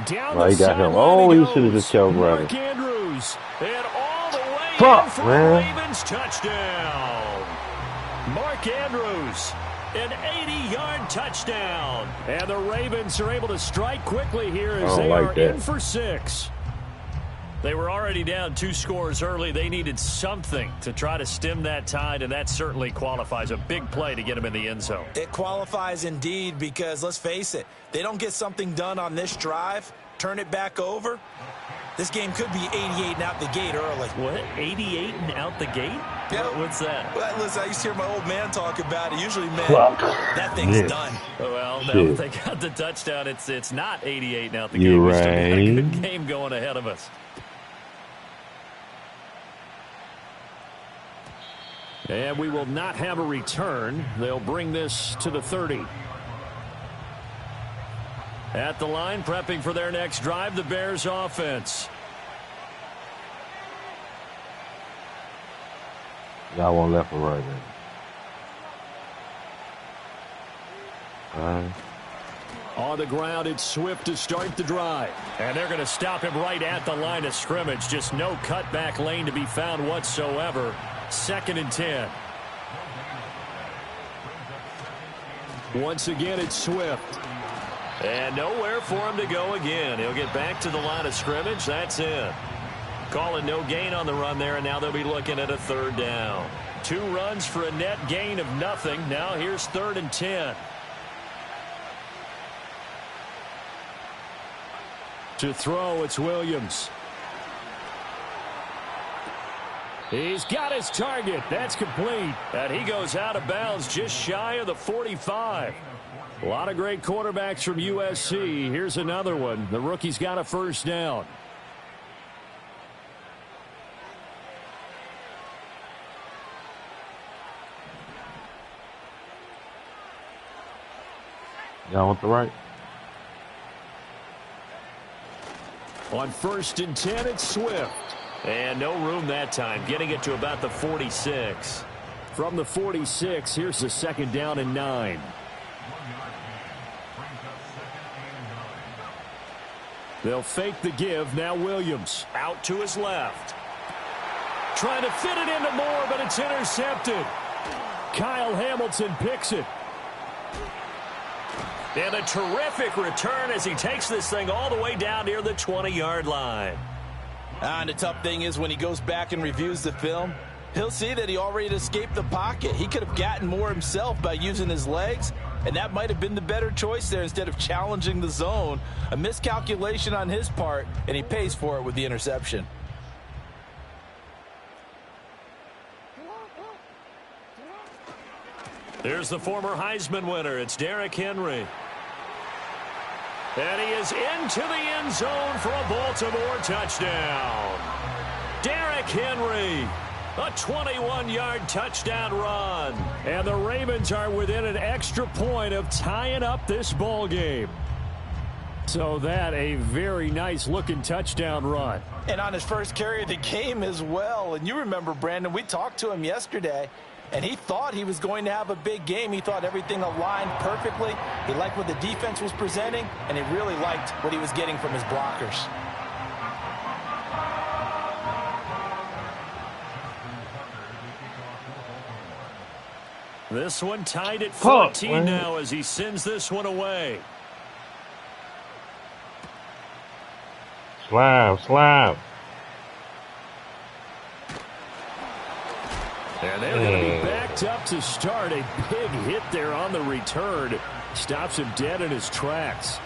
Down he got him. Oh, he should have just kept running. Mark Andrews. And all the way in for man. a Ravens touchdown. Mark Andrews, an 80-yard touchdown. And the Ravens are able to strike quickly here as they like are that. in for 6. They were already down 2 scores early. They needed something to try to stem that tide, and that certainly qualifies. A big play to get them in the end zone. It qualifies indeed, because let's face it, they don't get something done on this drive, turn it back over, this game could be 88 and out the gate early. What? 88 and out the gate? Yeah. What's that? Well, listen, I used to hear my old man talk about it. Usually, man, that thing's done. Well, now that they got the touchdown, it's not 88 and out the gate. You're We still got a right. good game going ahead of us. And we will not have a return. They'll bring this to the 30. At the line, prepping for their next drive, the Bears offense. Got one left or right there. On the ground, it's Swift to start the drive. And they're going to stop him right at the line of scrimmage. Just no cutback lane to be found whatsoever. 2nd and 10. Once again, it's Swift. And nowhere for him to go again. He'll get back to the line of scrimmage. That's it. Calling no gain on the run there, and now they'll be looking at a 3rd down. 2 runs for a net gain of nothing. Now here's 3rd and 10. To throw, it's Williams. He's got his target. That's complete. And he goes out of bounds just shy of the 45. A lot of great quarterbacks from USC. Here's another one. The rookie's got a 1st down. Y'all want the right? On 1st and 10, it's Swift. And no room that time, getting it to about the 46. From the 46, here's the 2nd down and 9. They'll fake the give. Now Williams out to his left. Trying to fit it into Moore, but it's intercepted. Kyle Hamilton picks it. And a terrific return as he takes this thing all the way down near the 20-yard line. And the tough thing is when he goes back and reviews the film, he'll see that he already escaped the pocket. He could have gotten more himself by using his legs, and that might have been the better choice there instead of challenging the zone. A miscalculation on his part, and he pays for it with the interception. There's the former Heisman winner. It's Derrick Henry. And he is into the end zone for a Baltimore touchdown. Derrick Henry, a 21-yard touchdown run. And the Ravens are within an extra point of tying up this ball game. So that a very nice-looking touchdown run. And on his first carry of the game as well. And you remember, Brandon, we talked to him yesterday, and he thought he was going to have a big game. He thought everything aligned perfectly. He liked what the defense was presenting, and he really liked what he was getting from his blockers. This one tied at 14 now as he sends this one away. Slab. And they're going to be backed up to start. A big hit there on the return. Stops him dead in his tracks.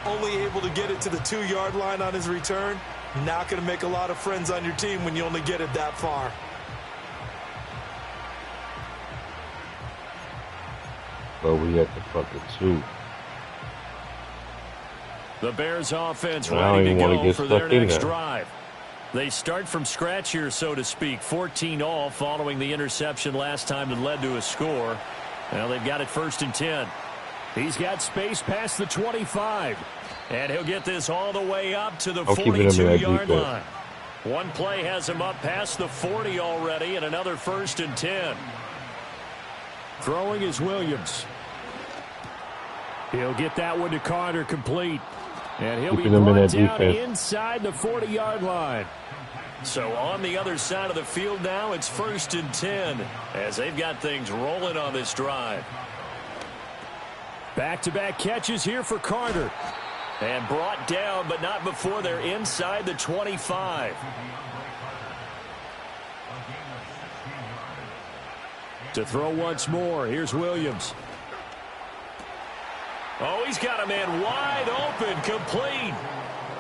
Only able to get it to the 2-yard line on his return. Not going to make a lot of friends on your team when you only get it that far. But we at the fucking 2. The Bears offense ready to go for their next drive. They start from scratch here, so to speak. 14-all following the interception last time that led to a score. Now they've got it 1st and 10. He's got space past the 25. And he'll get this all the way up to the 42-yard line. One play has him up past the 40 already, and another 1st and 10. Throwing is Williams. He'll get that one to Carter complete. And he'll be brought down inside the 40-yard line. So on the other side of the field now, it's 1st and 10 as they've got things rolling on this drive. Back-to-back catches here for Carter. And brought down, but not before they're inside the 25. To throw once more, here's Williams. Oh, he's got a man wide open, complete.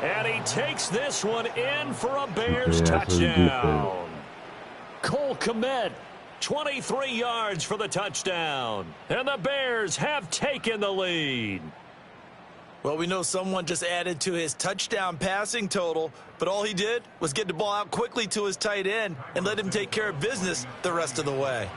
And he takes this one in for a Bears touchdown. Cole Kmet, 23 yards for the touchdown. And the Bears have taken the lead. Well, we know someone just added to his touchdown passing total, but all he did was get the ball out quickly to his tight end and let him take care of business the rest of the way.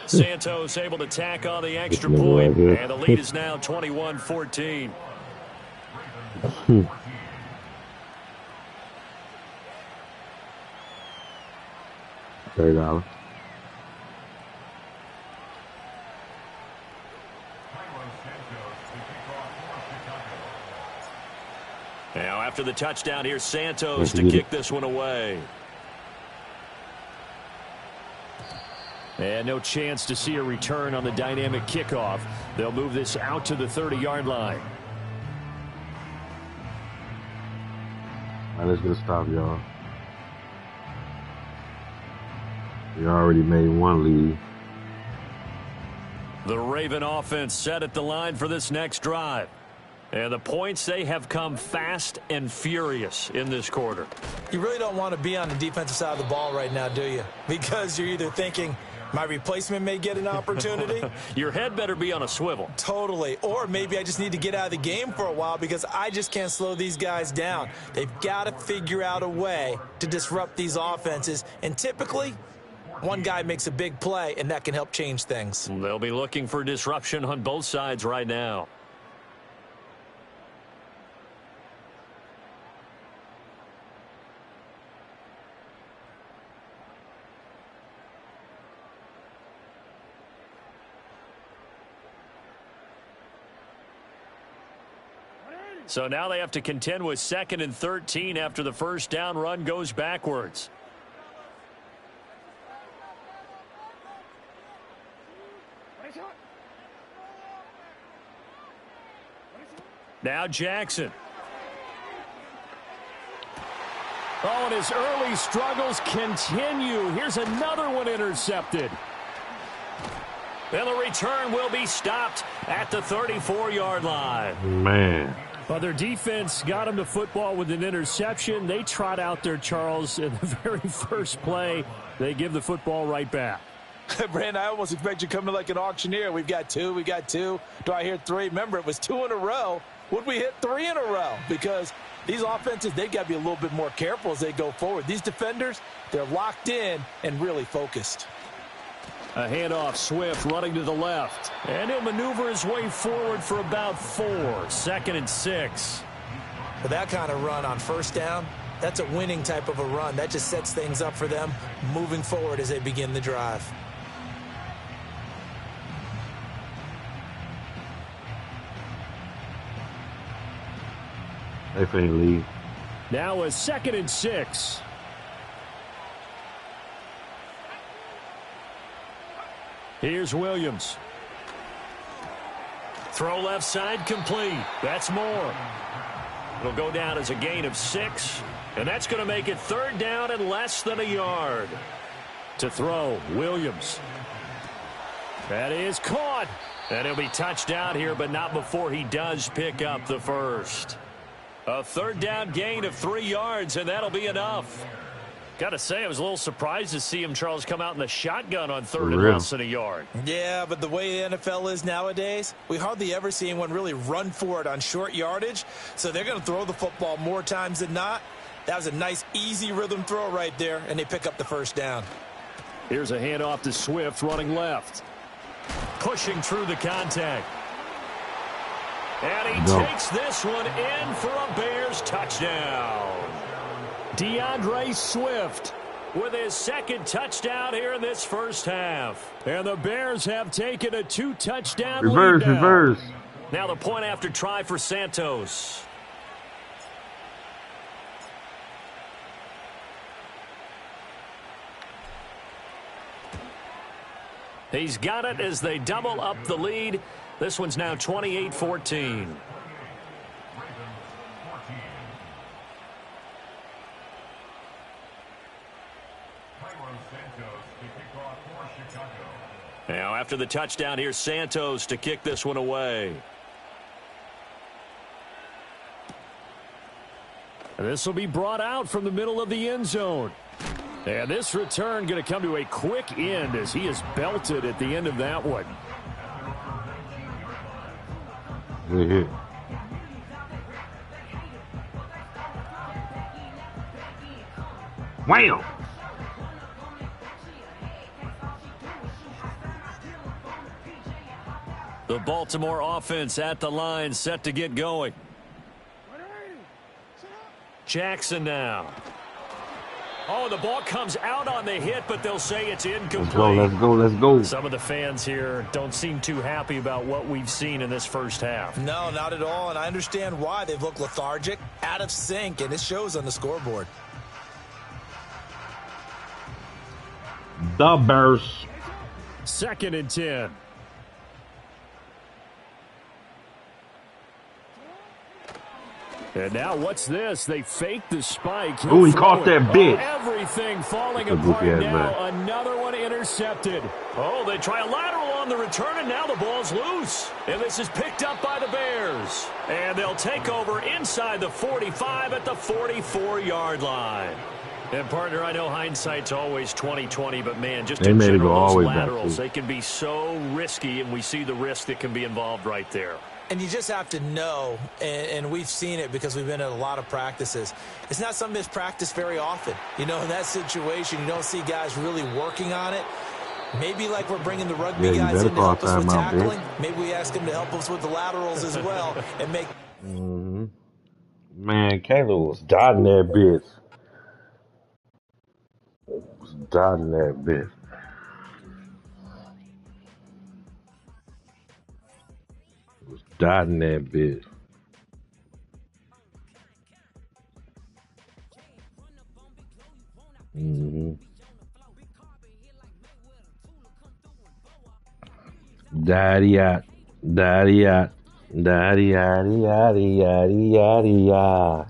Santos able to tack on the extra point, and the lead is now 21-14. $30. After the touchdown, here's Santos to kick this one away. And no chance to see a return on the dynamic kickoff. They'll move this out to the 30-yard line. All right, let's get a stop, y'all. We already made one lead. The Raven offense set at the line for this next drive. And the points, they have come fast and furious in this quarter. You really don't want to be on the defensive side of the ball right now, do you? Because you're either thinking, my replacement may get an opportunity. Your head better be on a swivel. Totally. Or maybe I just need to get out of the game for a while because I just can't slow these guys down. They've got to figure out a way to disrupt these offenses. And typically, one guy makes a big play, and that can help change things. They'll be looking for disruption on both sides right now. So now they have to contend with 2nd and 13 after the first down run goes backwards. Now Jackson. Oh, and his early struggles continue. Here's another one intercepted. And the return will be stopped at the 34-yard line. Man. Well, their defense got him the football with an interception. They trot out there, Charles, in the very first play. They give the football right back. Brandon, I almost expect you coming like an auctioneer. We've got two. Do I hear three? Remember, it was 2 in a row. Would we hit 3 in a row? Because these offenses, they got to be a little bit more careful as they go forward. These defenders, they're locked in and really focused. A handoff, Swift running to the left. And he'll maneuver his way forward for about 4. 2nd and 6. For that kind of run on first down, that's a winning type of a run. That just sets things up for them moving forward as they begin the drive. They finna lead. Now a 2nd and 6. Here's Williams. Throw left side complete. That's more. It'll go down as a gain of 6. And that's going to make it 3rd down and less than a yard. To throw, Williams. That is caught. And he'll be touched down here, but not before he does pick up the first. A 3rd down gain of 3 yards, and that'll be enough. Got to say, I was a little surprised to see him, Charles, come out in the shotgun on 3rd and less than a yard. Yeah, but the way the NFL is nowadays, we hardly ever see anyone really run for it on short yardage. So they're going to throw the football more times than not. That was a nice, easy rhythm throw right there, and they pick up the first down. Here's a handoff to Swift running left. Pushing through the contact. And he takes this one in for a Bears touchdown. DeAndre Swift with his 2nd touchdown here in this first half. And the Bears have taken a 2-touchdown lead now. Reverse. Now the point after try for Santos. He's got it as they double up the lead. This one's now 28-14. Now after the touchdown, here's Santos to kick this one away. And this will be brought out from the middle of the end zone. And this return going to come to a quick end as he is belted at the end of that one. Good hit. Wham! The Baltimore offense at the line, set to get going. Jackson now. Oh, the ball comes out on the hit, but they'll say it's incomplete. Let's go. Some of the fans here don't seem too happy about what we've seen in this first half. No, not at all, and I understand why. They've looked lethargic, out of sync, and it shows on the scoreboard. The Bears. 2nd and 10. And now what's this? They faked the spike. Oh, he caught that bitch. Everything falling apart now. Another one intercepted. Oh, they try a lateral on the return, and now the ball's loose. And this is picked up by the Bears. And they'll take over inside the 45 at the 44-yard line. And, partner, I know hindsight's always 20/20, but, man, just in general, those laterals, they can be so risky, and we see the risk that can be involved right there. And you just have to know, and we've seen it because we've been at a lot of practices, it's not something that's practiced very often. You know, in that situation, you don't see guys really working on it. Maybe like we're bringing the rugby guys in to help us with tackling. Maybe we ask them to help us with the laterals as well and make. Man, Caleb was dotting that bitch. Dotting that bitch. Daddy-yat. Daddy-yaddy-yaddy-yaddy-yaddy-yaddy-yaddy-yaddy-yaddy.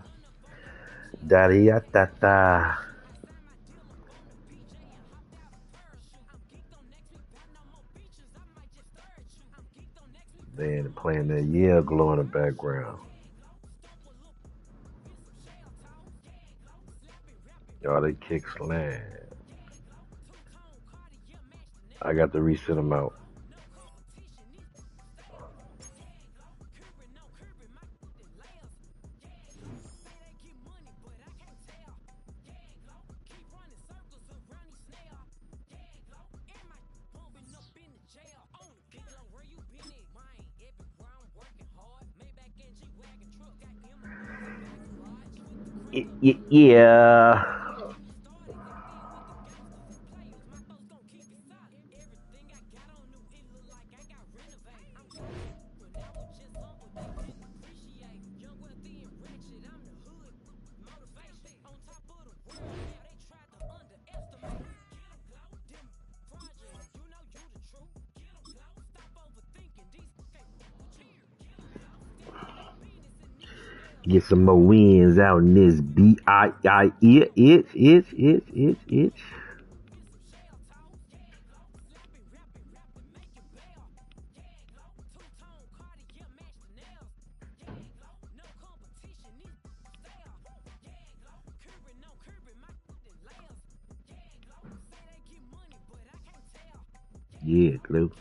Daddy-yat-ta-ta. Man, playing that Yale glow in the background. Y'all, they kick slam. I got to reset them out. Yeah. Get some more wins out in this it. Yeah, Clue.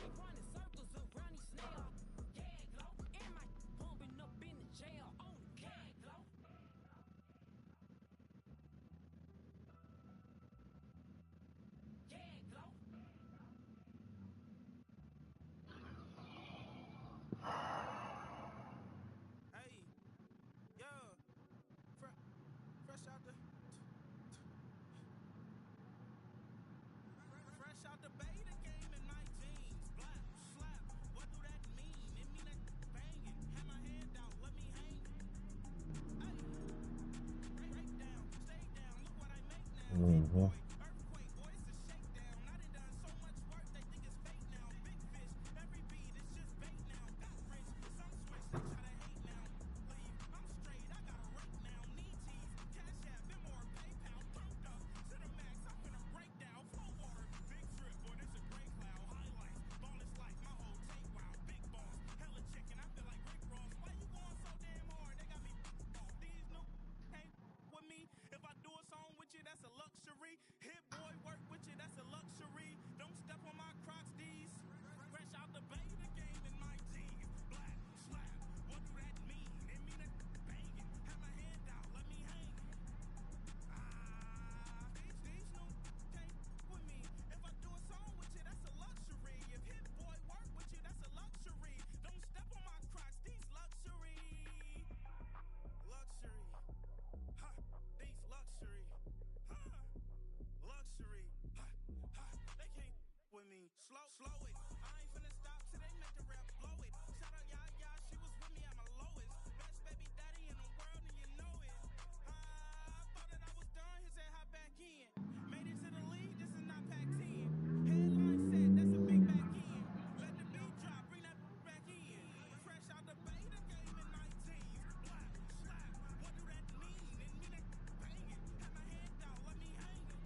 Slow it. I ain't finna stop till they make the rap blow it. Shout out y'all, she was with me at my lowest. Best baby daddy in the world and you know it. I thought that I was done, he said hop back in. Made it to the league, this is not Pac-10. Headline said, that's a big back end. Let the beat drop, bring that back in. Fresh out the beta game in 19s. Whack, slap, what do that mean? It mean that banging. Have my hand out, let me hang it.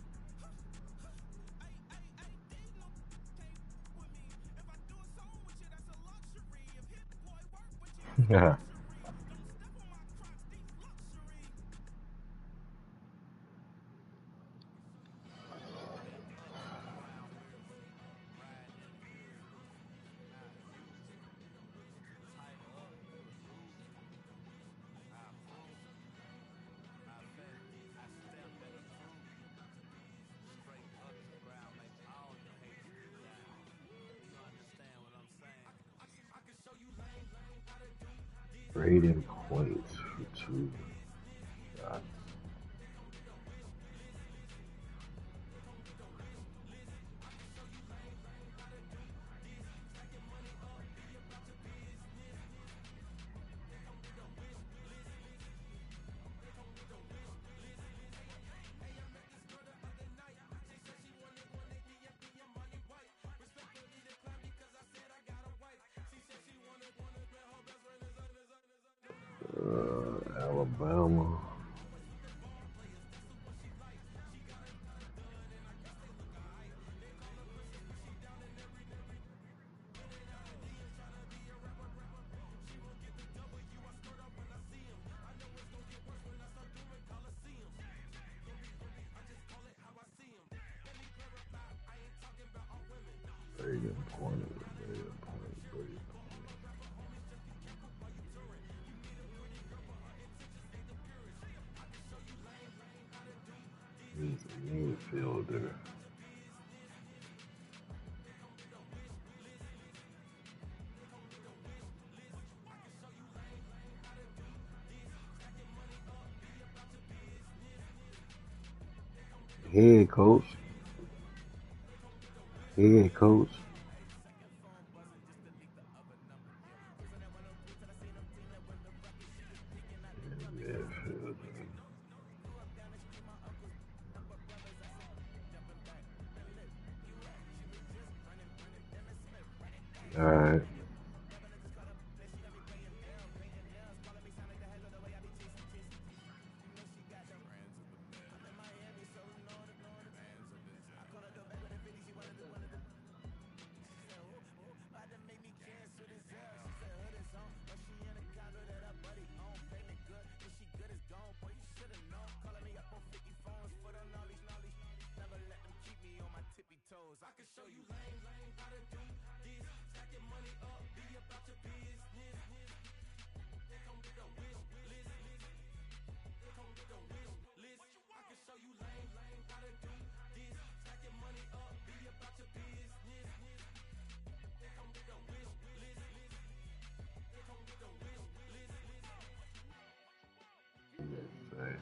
These no can't with me. If I do a song with you, that's a luxury. If hit boy work with you, that's a luxury. Don't step on my crocs, these luxury. Rating points for 2 shots. Alabama. Rating point. He's a midfielder. Head coach. Head coach. Midfielder. All right. I can show you lame how to do this. Stack your money up, be about your business. They come with the wish list. They come with the wish list. I can show you lame how to do this. Stack your money up, be about your business. They come with the wish list. They come with the wish list. Right.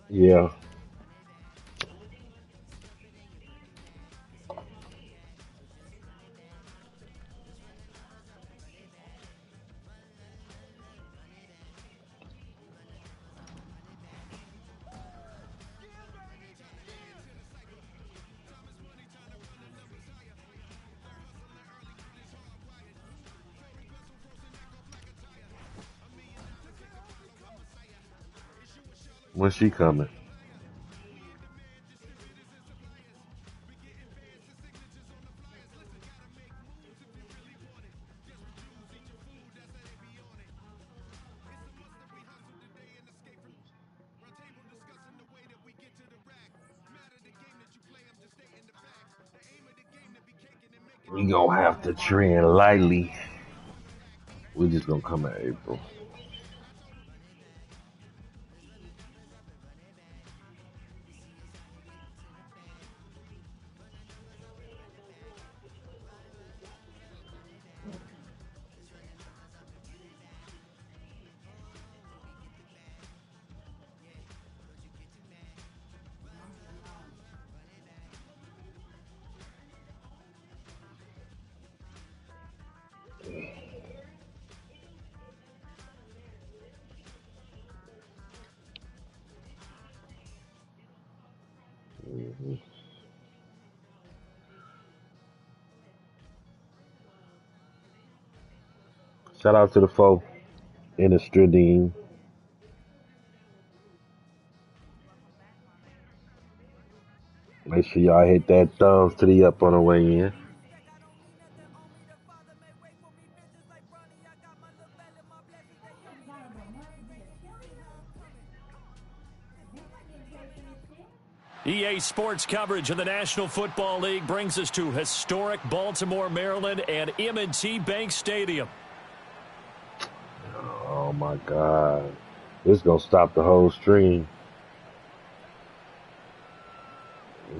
Yeah. When's she coming? We gonna have to trend lightly. We just gonna come in April. Mm-hmm. Shout out to the folk in the Stradine. Make sure y'all hit that thumbs to the up on the way in. EA Sports coverage of the National Football League brings us to historic Baltimore, Maryland, and M&T Bank Stadium. Oh my God. This gonna stop the whole stream.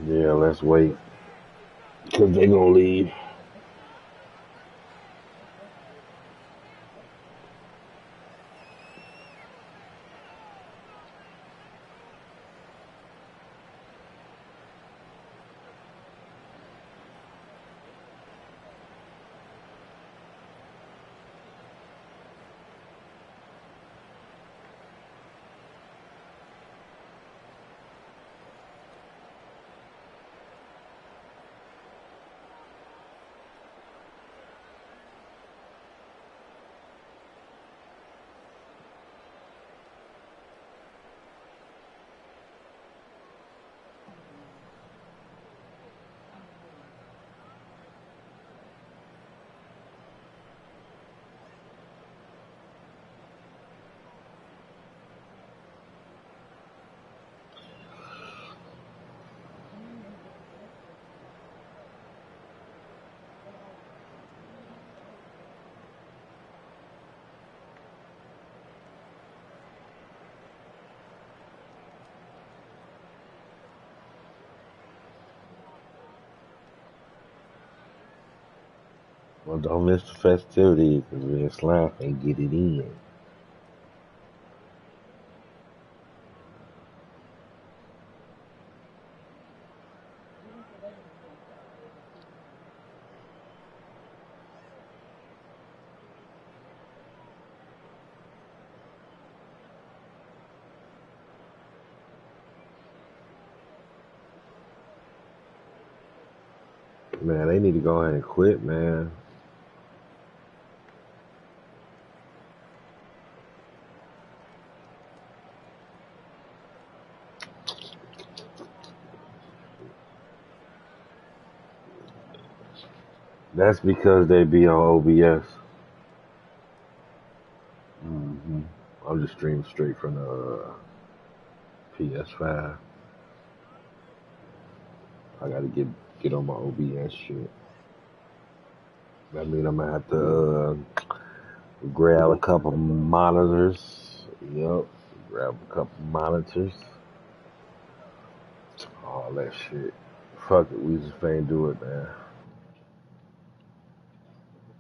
Yeah, let's wait. Cause they gonna leave. Well, don't miss the festivities, cause me and Slime can get it in. Man, they need to go ahead and quit, man. That's because they be on OBS. I'm just streaming straight from the PS5. I gotta get on my OBS shit. That mean I'm gonna have to grab a couple monitors. Yup, grab a couple monitors. All that shit. Fuck it, we just ain't do it, man.